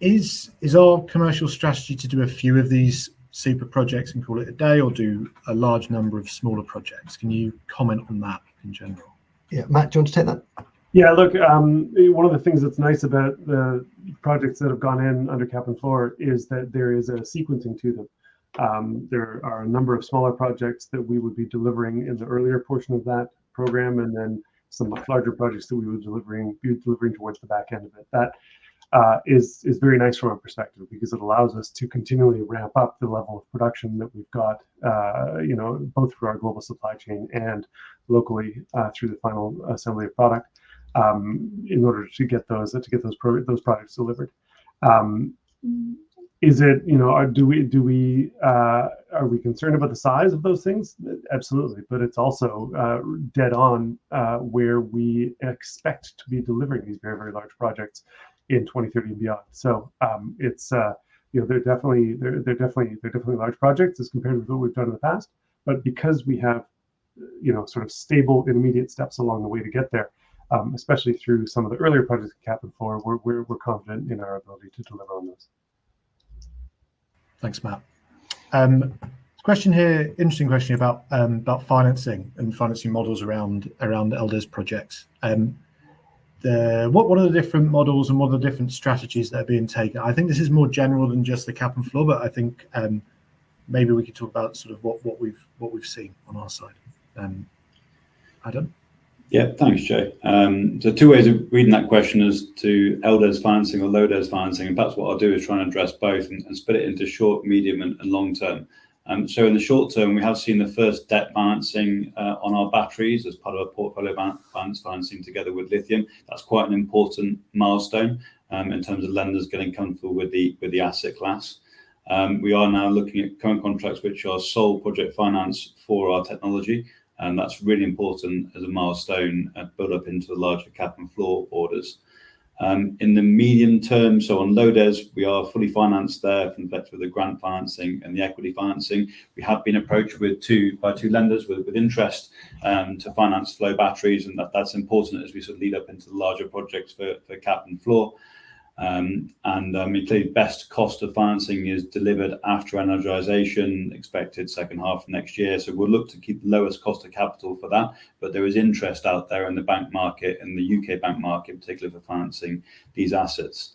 Is our commercial strategy to do a few of these super projects and call it a day, or do a large number of smaller projects? Can you comment on that in general?
Yeah, Matt, do you want to take that?
Yeah, look, one of the things that's nice about the projects that have gone in under cap and floor is that there is a sequencing to them. There are a number of smaller projects that we would be delivering in the earlier portion of that program, and then some much larger projects that we would be delivering towards the back end of it. That is very nice from our perspective, because it allows us to continually ramp up the level of production that we've got, both through our global supply chain and locally through the final assembly of product, in order to get those products delivered. Is it, are we concerned about the size of those things? Absolutely, but it's also dead on where we expect to be delivering these very, very large projects in 2030 and beyond. So it's they're definitely large projects as compared with what we've done in the past. But because we have sort of stable intermediate steps along the way to get there, especially through some of the earlier projects at Cap and Floor, we're confident in our ability to deliver on those.
Thanks, Matt. Question here, interesting question about financing and financing models around LDES projects. What are the different models and what are the different strategies that are being taken? I think this is more general than just the Cap and Floor, but I think maybe we could talk about sort of what we've seen on our side. Adam?
Yeah, thanks, Joe. So two ways of reading that question as to LDES financing or low DES financing, and perhaps what I'll do is try and address both and split it into short, medium, and long term. So in the short term, we have seen the first debt financing on our batteries as part of a portfolio financing together with lithium. That's quite an important milestone in terms of lenders getting comfortable with the asset class. We are now looking at current contracts which are sole project finance for our technology, and that's really important as a milestone build up into the larger Cap and Floor orders. In the medium term, so on low DES, we are fully financed there from the grant financing and the equity financing. We have been approached by two lenders with interest to finance flow batteries, and that's important as we sort of lead up into the larger projects for Cap and Floor. Clearly best cost of financing is delivered after energization, expected second half of next year. So we'll look to keep the lowest cost of capital for that, but there is interest out there in the bank market, in the UK bank market, particularly for financing these assets.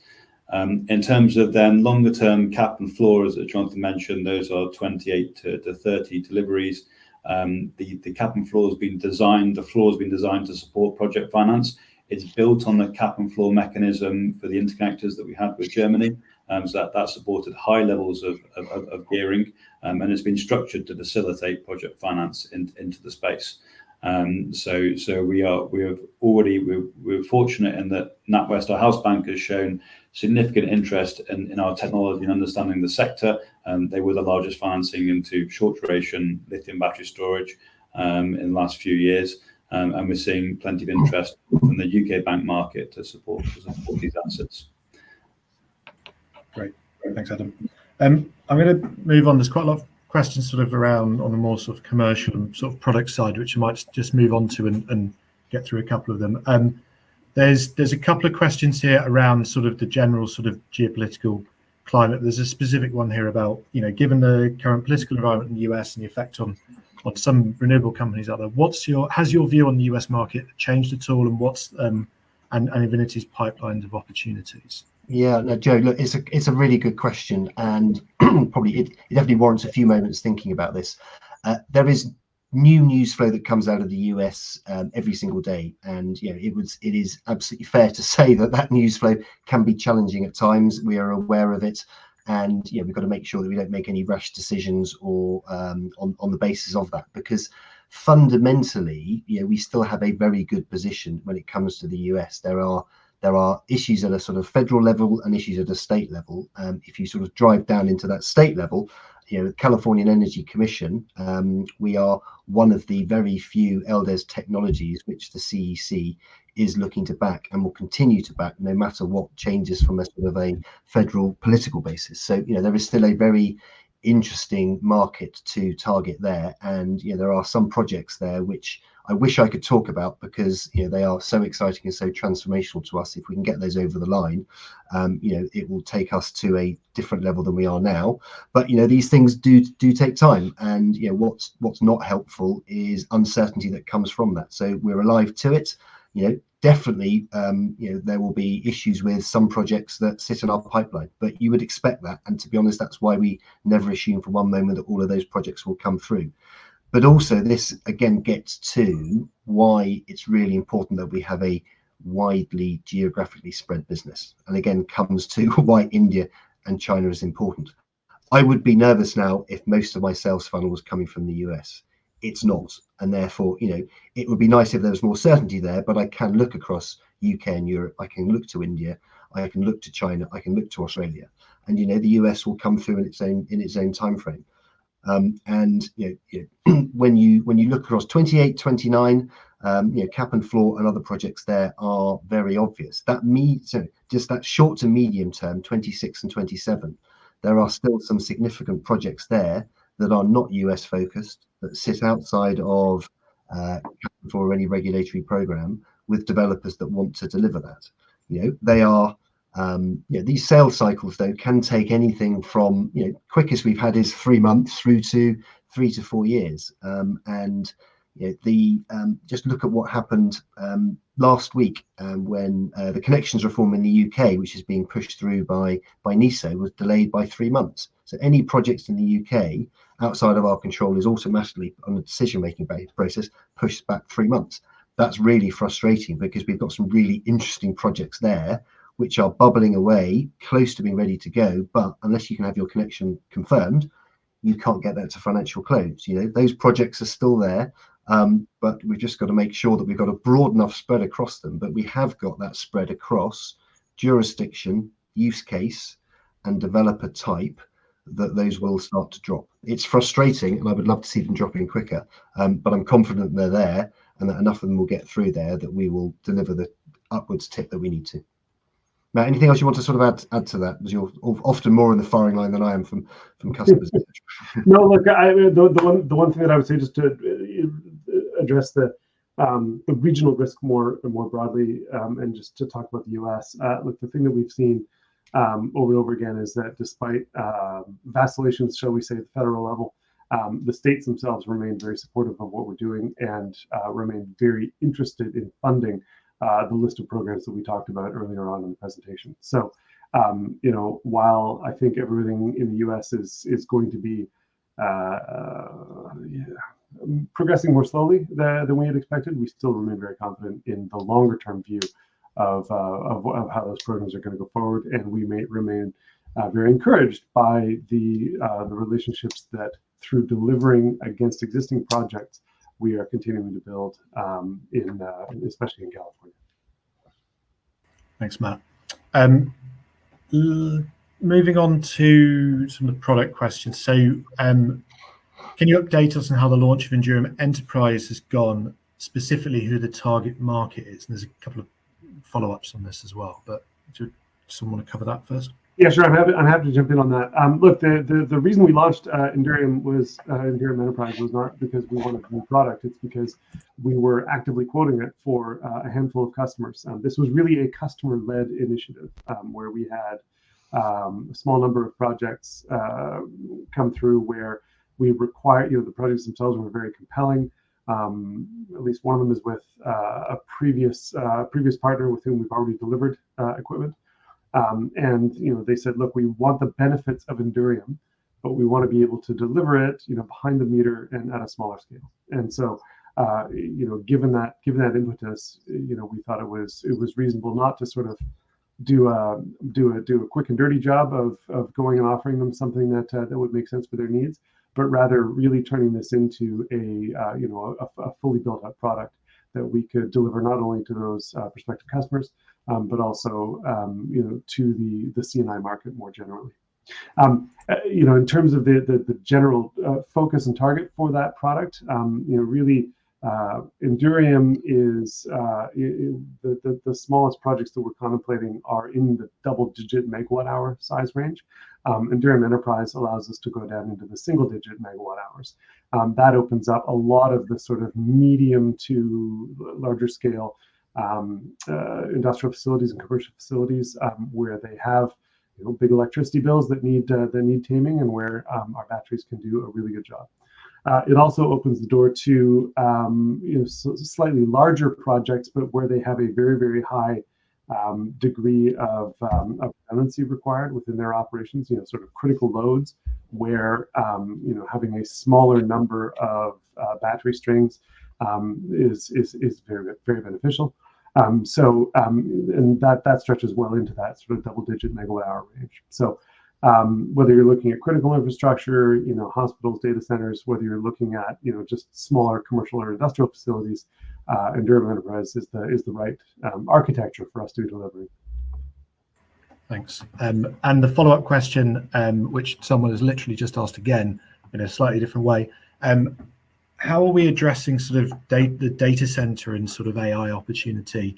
In terms of then longer term Cap and Floor, as Jonathan mentioned, those are 28 to 30 deliveries. The Cap and Floor has been designed, the floor has been designed to support project finance. It's built on the Cap and Floor mechanism for the interconnectors that we had with Germany, so that supported high levels of gearing, and it's been structured to facilitate project finance into the space. So we're fortunate in that NatWest, our house bank, has shown significant interest in our technology and understanding the sector. They were the largest financing into short duration lithium battery storage in the last few years. And we're seeing plenty of interest from the UK bank market to support these assets.
Great, thanks, Adam. I'm going to move on. There's quite a lot of questions sort of around on the more sort of commercial and sort of product side, which I might just move on to and get through a couple of them. There's a couple of questions here around sort of the general sort of geopolitical climate. There's a specific one here about, given the current political environment in the US and the effect on some renewable companies out there, has your view on the US market changed at all, and what's and INVINITY's pipelines of opportunities?
Yeah, no, Joe, look, it's a really good question, and probably it definitely warrants a few moments thinking about this. There is new news flow that comes out of the US every single day, and it is absolutely fair to say that news flow can be challenging at times. We are aware of it. And we've got to make sure that we don't make any rash decisions or on the basis of that, because fundamentally, we still have a very good position when it comes to the US. There are issues at a sort of federal level and issues at a state level. If you sort of drive down into that state level, the California Energy Commission, we are one of the very few LDES technologies which the CEC is looking to back and will continue to back no matter what changes from a sort of a federal political basis. So there is still a very interesting market to target there, and there are some projects there which I wish I could talk about, because they are so exciting and so transformational to us. If we can get those over the line, it will take us to a different level than we are now. But these things do take time, and what's not helpful is uncertainty that comes from that. So we're alive to it. Definitely, there will be issues with some projects that sit in our pipeline, but you would expect that. And to be honest, that's why we never assume for one moment that all of those projects will come through. But also, this again gets to why it's really important that we have a widely geographically spread business. And again, comes to why India and China is important. I would be nervous now if most of my sales funnel was coming from the US. It's not, and therefore, it would be nice if there was more certainty there. But I can look across UK and Europe. I can look to India. I can look to China. I can look to Australia, and the US will come through in its own time frame. And when you look across 28, 29, cap and floor and other projects there are very obvious. Just that short to medium term, 26 and 27. There are still some significant projects there that are not US focused, that sit outside of for any regulatory program, with developers that want to deliver that. They are these sales cycles though can take anything from quickest we've had is 3 months through to 3 to 4 years. And just look at what happened last week when the connections reform in the UK, which is being pushed through by NISO, was delayed by 3 months. So any projects in the UK outside of our control is automatically on the decision-making process pushed back 3 months. That's really frustrating because we've got some really interesting projects there which are bubbling away, close to being ready to go. But unless you can have your connection confirmed, you can't get that to financial close. Those projects are still there, but we've just got to make sure that we've got a broad enough spread across them. But we have got that spread across jurisdiction, use case, and developer type, that those will start to drop. It's frustrating, and I would love to see them dropping quicker, but I'm confident they're there, and that enough of them will get through there that we will deliver the upwards tip that we need to. Matt, anything else you want to sort of add to that? Because you're often more in the firing line than I am from customers.
No, look, the one thing that I would say, just to address the regional risk more broadly, and just to talk about the US. Look, the thing that we've seen over and over again is that despite vacillations, shall we say, at the federal level, the states themselves remain very supportive of what we're doing and remain very interested in funding the list of programs that we talked about earlier on in the presentation. So, while I think everything in the US is going to be progressing more slowly than we had expected, we still remain very confident in the longer term view of how those programs are going to go forward, and we may remain very encouraged by the relationships that, through delivering against existing projects, we are continuing to build, especially in California.
Thanks, Matt. Moving on to some of the product questions. So, can you update us on how the launch of Interim Enterprise has gone, specifically who the target market is? And there's a couple of follow-ups on this as well, but do someone want to cover that first?
Yeah, sure. I'm happy to jump in on that. Look, the reason we launched Interim Enterprise was not because we wanted a new product. It's because we were actively quoting it for a handful of customers. This was really a customer-led initiative where we had a small number of projects come through where we required, the projects themselves were very compelling. At least one of them is with a previous partner with whom we've already delivered equipment. And they said, look, we want the benefits of Interim, but we want to be able to deliver it, behind the meter and at a smaller scale. And so, given that impetus, we thought it was reasonable not to sort of do a quick and dirty job of going and offering them something that would make sense for their needs, but rather really turning this into a fully built up product that we could deliver not only to those prospective customers, but also to the C&I market more generally. In terms of the general focus and target for that product, really Interim is the smallest projects that we're contemplating are in the double-digit megawatt-hour size range. Interim Enterprise allows us to go down into the single-digit megawatt-hours. That opens up a lot of the sort of medium to larger scale industrial facilities and commercial facilities where they have big electricity bills that need taming, and where our batteries can do a really good job. It also opens the door to slightly larger projects, but where they have a very, very high degree of redundancy required within their operations, sort of critical loads where, having a smaller number of battery strings is very, very beneficial. And that stretches well into that sort of double-digit megawatt-hour range. So whether you're looking at critical infrastructure, hospitals, data centers, whether you're looking at just smaller commercial or industrial facilities, Interim Enterprise is the right architecture for us to be delivering.
Thanks. And the follow-up question, which someone has literally just asked again in a slightly different way, how are we addressing sort of the data center and sort of AI opportunity?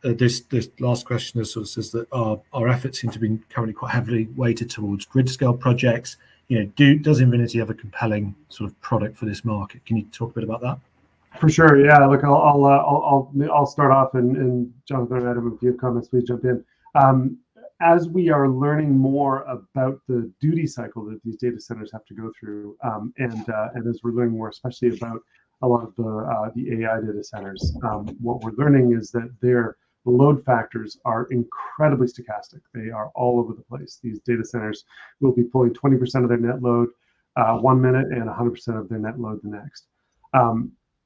This last question sort of says that our efforts seem to be currently quite heavily weighted towards grid scale projects. Does Invinity have a compelling sort of product for this market? Can you talk a bit about that?
For sure, yeah. Look, I'll start off, and Jonathan and Adam, if you have comments, please jump in. As we are learning more about the duty cycle that these data centers have to go through, and as we're learning more, especially about a lot of the AI data centers, what we're learning is that their load factors are incredibly stochastic. They are all over the place. These data centers will be pulling 20% of their net load 1 minute and 100% of their net load the next.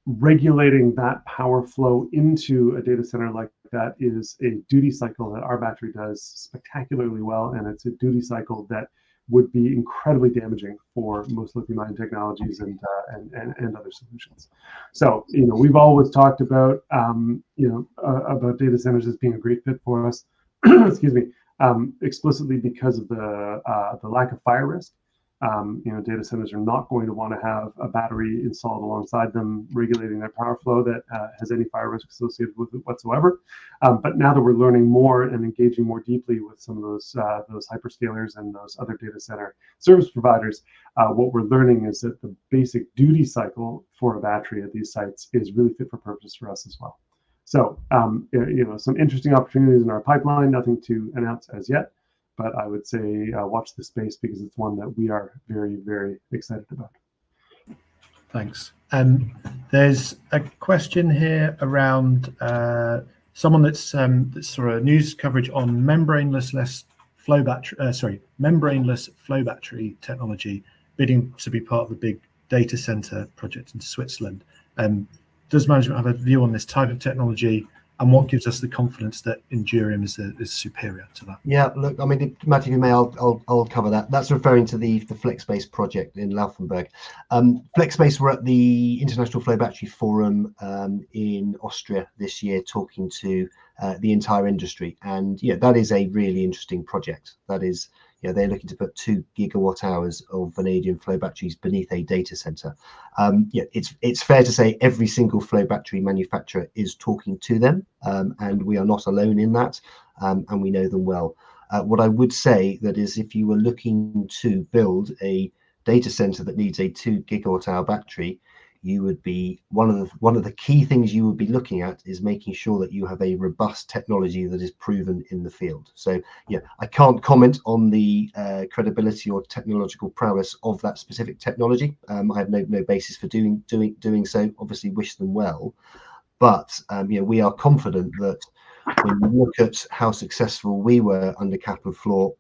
Regulating that power flow into a data center like that is a duty cycle that our battery does spectacularly well, and it's a duty cycle that would be incredibly damaging for most lithium-ion technologies and other solutions. So we've always talked about about data centers as being a great fit for us. Excuse me, explicitly because of the lack of fire risk. Data centers are not going to want to have a battery installed alongside them, regulating their power flow that has any fire risk associated with it whatsoever. But now that we're learning more and engaging more deeply with some of those hyperscalers and those other data center service providers, what we're learning is that the basic duty cycle for a battery at these sites is really fit for purpose for us as well. So, some interesting opportunities in our pipeline, nothing to announce as yet. But I would say watch the space because it's one that we are very, very excited about.
Thanks. There's a question here around someone that's sort of news coverage on membraneless flow battery technology bidding to be part of a big data center project in Switzerland. Does management have a view on this type of technology? And what gives us the confidence that Interim is superior to that?
Yeah, look, I mean, Matt, if you may, I'll cover that. That's referring to the FlexBase project in Laufenburg. FlexBase were at the International Flow Battery Forum in Austria this year, talking to the entire industry, and that is a really interesting project. That is, they're looking to put 2 gigawatt hours of vanadium flow batteries beneath a data center. It's fair to say every single flow battery manufacturer is talking to them, and we are not alone in that, and we know them well. What I would say that is, if you were looking to build a data center that needs a 2 gigawatt hour battery, you would be one of the key things you would be looking at is making sure that you have a robust technology that is proven in the field. So I can't comment on the credibility or technological prowess of that specific technology. I have no basis for doing so. Obviously wish them well, but we are confident that when you look at how successful we were under cap and floor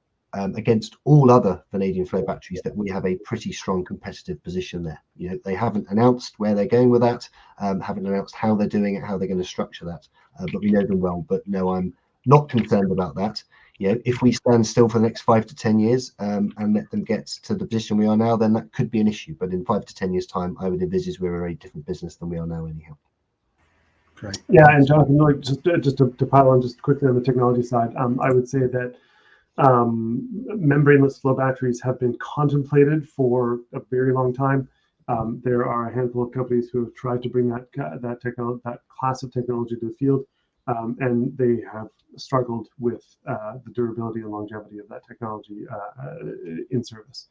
against all other vanadium flow batteries, that we have a pretty strong competitive position there. They haven't announced where they're going with that, haven't announced how they're doing it, how they're going to structure that, but we know them well. But no, I'm not concerned about that. If we stand still for the next 5 to 10 years and let them get to the position we are now, then that could be an issue. But in 5 to 10 years' time, I would envisage we're a very different business than we are now anyhow.
Great.
Yeah, and Jonathan, just to pile on just quickly on the technology side, I would say that membraneless flow batteries have been contemplated for a very long time. There are a handful of companies who have tried to bring that class of technology to the field, and they have struggled with the durability and longevity of that technology in service.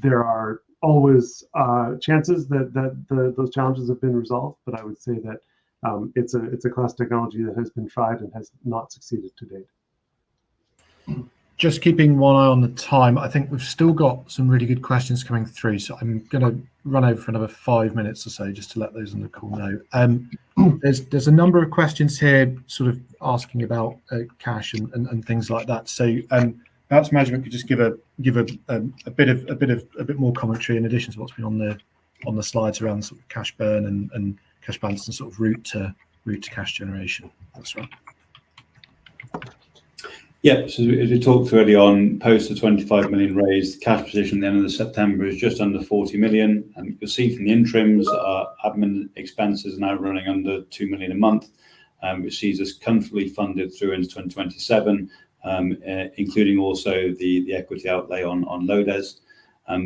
There are always chances that those challenges have been resolved, but I would say that it's a class technology that has been tried and has not succeeded to date.
just keeping one eye on the time, I think we've still got some really good questions coming through, so I'm going to run over for another 5 minutes or so just to let those on the call know. There's a number of questions here sort of asking about cash and things like that. So perhaps management could just give a bit more commentary in addition to what's been on the slides around sort of cash burn and cash balance and sort of route to cash generation. That's right.
Yeah, so as we talked early on, post the 25 million raised, cash position at the end of September is just under 40 million. And you'll see from the interims, our admin expenses are now running under 2 million a month, which sees us comfortably funded through into 2027, including also the equity outlay on Lodes.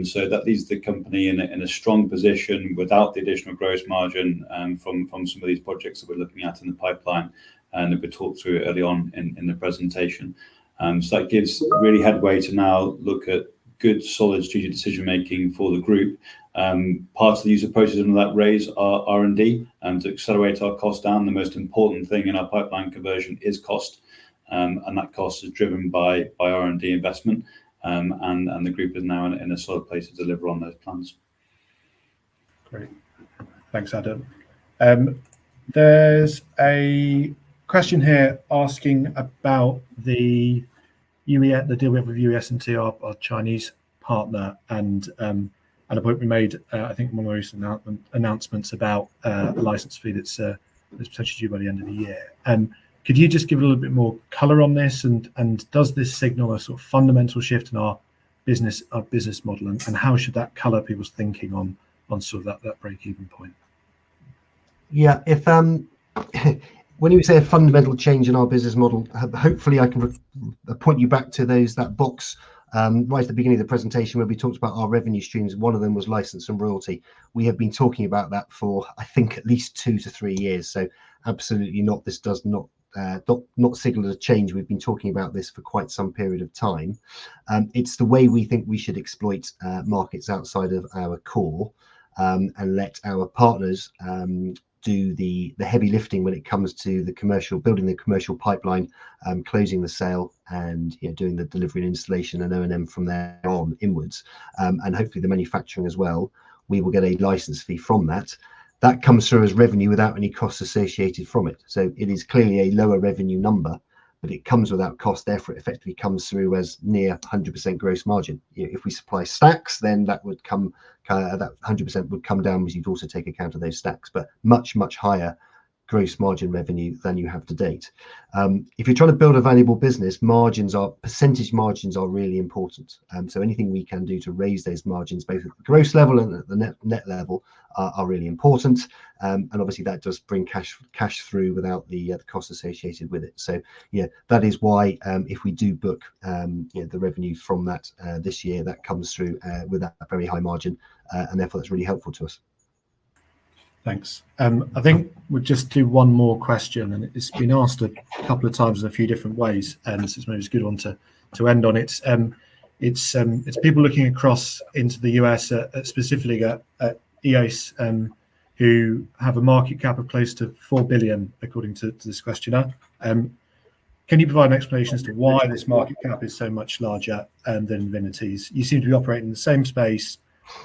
So that leaves the company in a strong position without the additional gross margin from some of these projects that we're looking at in the pipeline and that we talked through early on in the presentation. So that gives really headway to now look at good, solid strategic decision making for the group. Part of the use of proceeds of that raise are R&D to accelerate our cost down. The most important thing in our pipeline conversion is cost, and that cost is driven by R&D investment. And the group is now in a solid place to deliver on those plans.
Great, thanks, Adam. There's a question here asking about the deal we have with UES&T, our Chinese partner, and a point we made, I think, one of the recent announcements about a license fee that's potentially due by the end of the year. Could you just give a little bit more colour on this, and does this signal a sort of fundamental shift in our business model, and how should that colour people's thinking on sort of that break-even point?
Yeah, if when you say a fundamental change in our business model, hopefully I can point you back to that box right at the beginning of the presentation where we talked about our revenue streams. One of them was license and royalty. We have been talking about that for, I think, at least 2 to 3 years. So absolutely not. This does not signal a change. We've been talking about this for quite some period of time. It's the way we think we should exploit markets outside of our core, and let our partners do the heavy lifting when it comes to building the commercial pipeline, closing the sale, and doing the delivery and installation and O&M from there on inwards, and hopefully the manufacturing as well. We will get a license fee from that. That comes through as revenue without any costs associated from it. So it is clearly a lower revenue number, but it comes without cost. Therefore, it effectively comes through as near 100% gross margin. If we supply stacks, then that 100% would come down, because you'd also take account of those stacks, but much, much higher gross margin revenue than you have to date. If you're trying to build a valuable business, percentage margins are really important. So anything we can do to raise those margins, both at the gross level and at the net level, are really important. And obviously that does bring cash through without the cost associated with it. So that is why if we do book the revenue from that this year, that comes through with that very high margin, and therefore that's really helpful to us.
Thanks. I think we'll just do one more question, and it's been asked a couple of times in a few different ways, and this is maybe a good one to end on. It's people looking across into the US, specifically at EOS, who have a market cap of close to 4 billion, according to this questionnaire. Can you provide an explanation as to why this market cap is so much larger than INVINITY's? You seem to be operating in the same space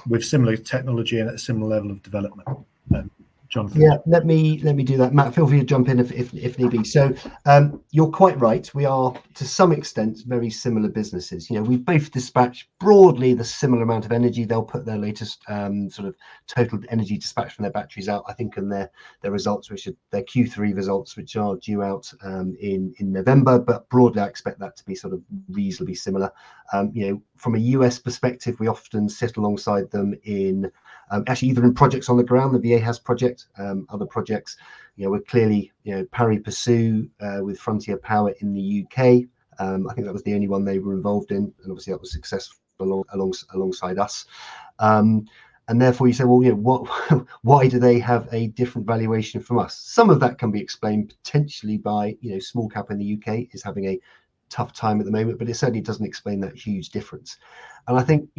with similar technology and at a similar level of development. Jonathan.
Yeah, let me do that. Matt, feel free to jump in if need be. So you're quite right. We are to some extent very similar businesses. We both dispatch broadly the similar amount of energy. They'll put their latest sort of total energy dispatch from their batteries out, I think, in their results, which are their Q3 results, which are due out in November. But broadly, I expect that to be sort of reasonably similar. From a US perspective, we often sit alongside them in actually either in projects on the ground, the VA has project, other projects. We're clearly pari passu with Frontier Power in the UK. I think that was the only one they were involved in, and obviously that was successful alongside us. And therefore you say, well, why do they have a different valuation from us? Some of that can be explained potentially by small cap in the UK is having a tough time at the moment, but it certainly doesn't explain that huge difference. And I think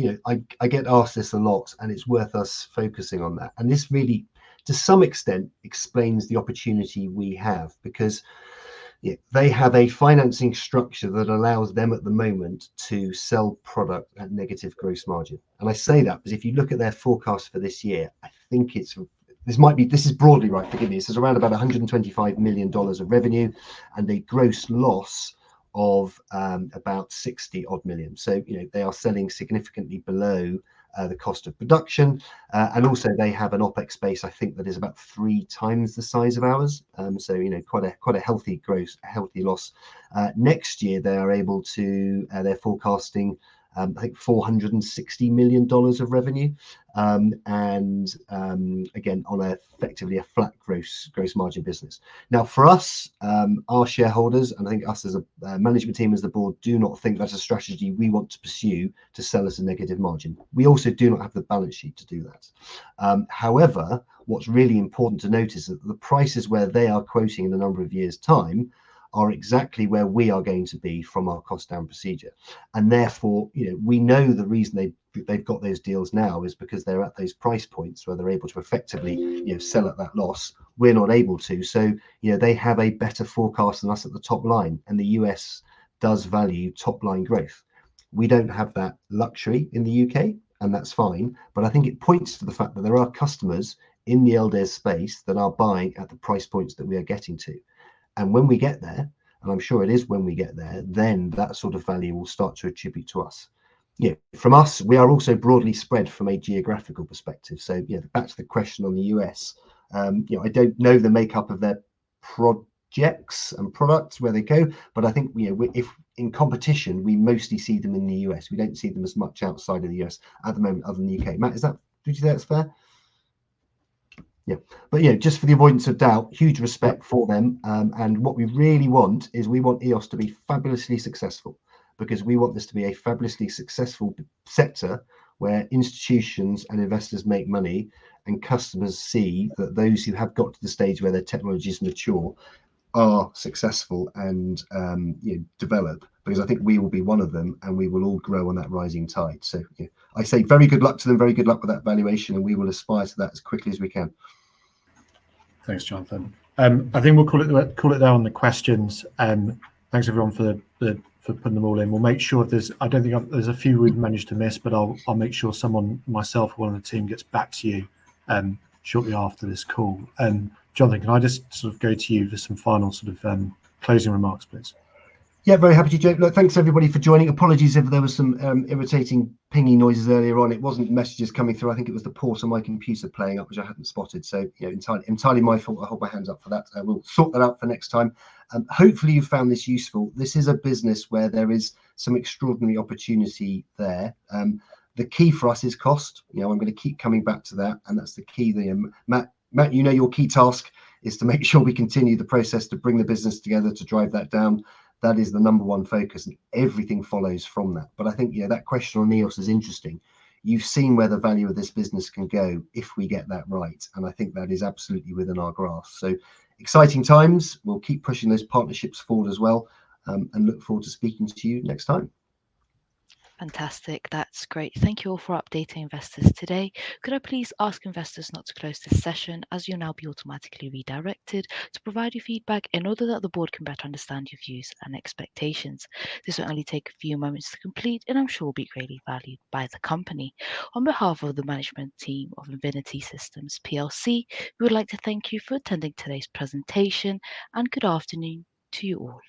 I get asked this a lot, and it's worth us focusing on that. And this really, to some extent, explains the opportunity we have, because Yeah, they have a financing structure that allows them at the moment to sell product at negative gross margin. And I say that because if you look at their forecast for this year, I think this is broadly right, forgive me, this is around about $125 million of revenue and a gross loss of about 60 odd million. So, they are selling significantly below the cost of production, and also they have an OPEX base, I think, that is about 3 times the size of ours. So, quite a healthy loss. Next year, they are able to, they're forecasting, I think, $460 million of revenue, and again, on effectively a flat gross margin business. Now, for us, our shareholders, and I think us as a management team, as the board, do not think that's a strategy we want to pursue to sell us a negative margin. We also do not have the balance sheet to do that. However, what's really important to notice is that the prices where they are quoting in a number of years' time are exactly where we are going to be from our cost down procedure, and therefore, we know the reason they've got those deals now is because they're at those price points where they're able to effectively, sell at that loss. We're not able to, so they have a better forecast than us at the top line, and the US does value top line growth. We don't have that luxury in the UK, and that's fine. But I think it points to the fact that there are customers in the LDES space that are buying at the price points that we are getting to. And when we get there, and I'm sure it is when we get there, then that sort of value will start to attribute to us. From us, we are also broadly spread from a geographical perspective. So, back to the question on the US, I don't know the makeup of their projects and products where they go, but I think, if in competition, we mostly see them in the US. We don't see them as much outside of the US at the moment, other than the UK. Matt, did you think that's fair? Yeah, but just for the avoidance of doubt, huge respect for them, and what we really want is we want EOS to be fabulously successful, because we want this to be a fabulously successful sector where institutions and investors make money and customers see that those who have got to the stage where their technology is mature are successful and develop, because I think we will be one of them, and we will all grow on that rising tide. So I say very good luck to them, very good luck with that valuation, and we will aspire to that as quickly as we can.
Thanks, Jonathan. I think we'll call it there on the questions. Thanks everyone for putting them all in. We'll make sure there's a few we've managed to miss, but I'll make sure someone, myself or one of the team, gets back to you shortly after this call. Jonathan, can I just sort of go to you for some final sort of closing remarks, please?
Yeah, very happy to, Joe. Look, thanks everybody for joining. Apologies if there was some irritating pinging noises earlier on. It wasn't messages coming through. I think it was the port on my computer playing up, which I hadn't spotted. So, entirely my fault. I hold my hands up for that. We'll sort that out for next time. Hopefully you found this useful. This is a business where there is some extraordinary opportunity there. The key for us is cost. I'm going to keep coming back to that, and that's the key there. Matt, your key task is to make sure we continue the process to bring the business together, to drive that down. That is the number one focus, and everything follows from that. But I think, that question on EOS is interesting. You've seen where the value of this business can go if we get that right. And I think that is absolutely within our grasp. So exciting times. We'll keep pushing those partnerships forward as well, and look forward to speaking to you next time.
Fantastic. That's great. Thank you all for updating investors today. Could I please ask investors not to close this session, as you'll now be automatically redirected to provide your feedback in order that the board can better understand your views and expectations. This will only take a few moments to complete, and I'm sure will be greatly valued by the company. On behalf of the management team of INVINITY Systems PLC, we would like to thank you for attending today's presentation, and good afternoon to you all.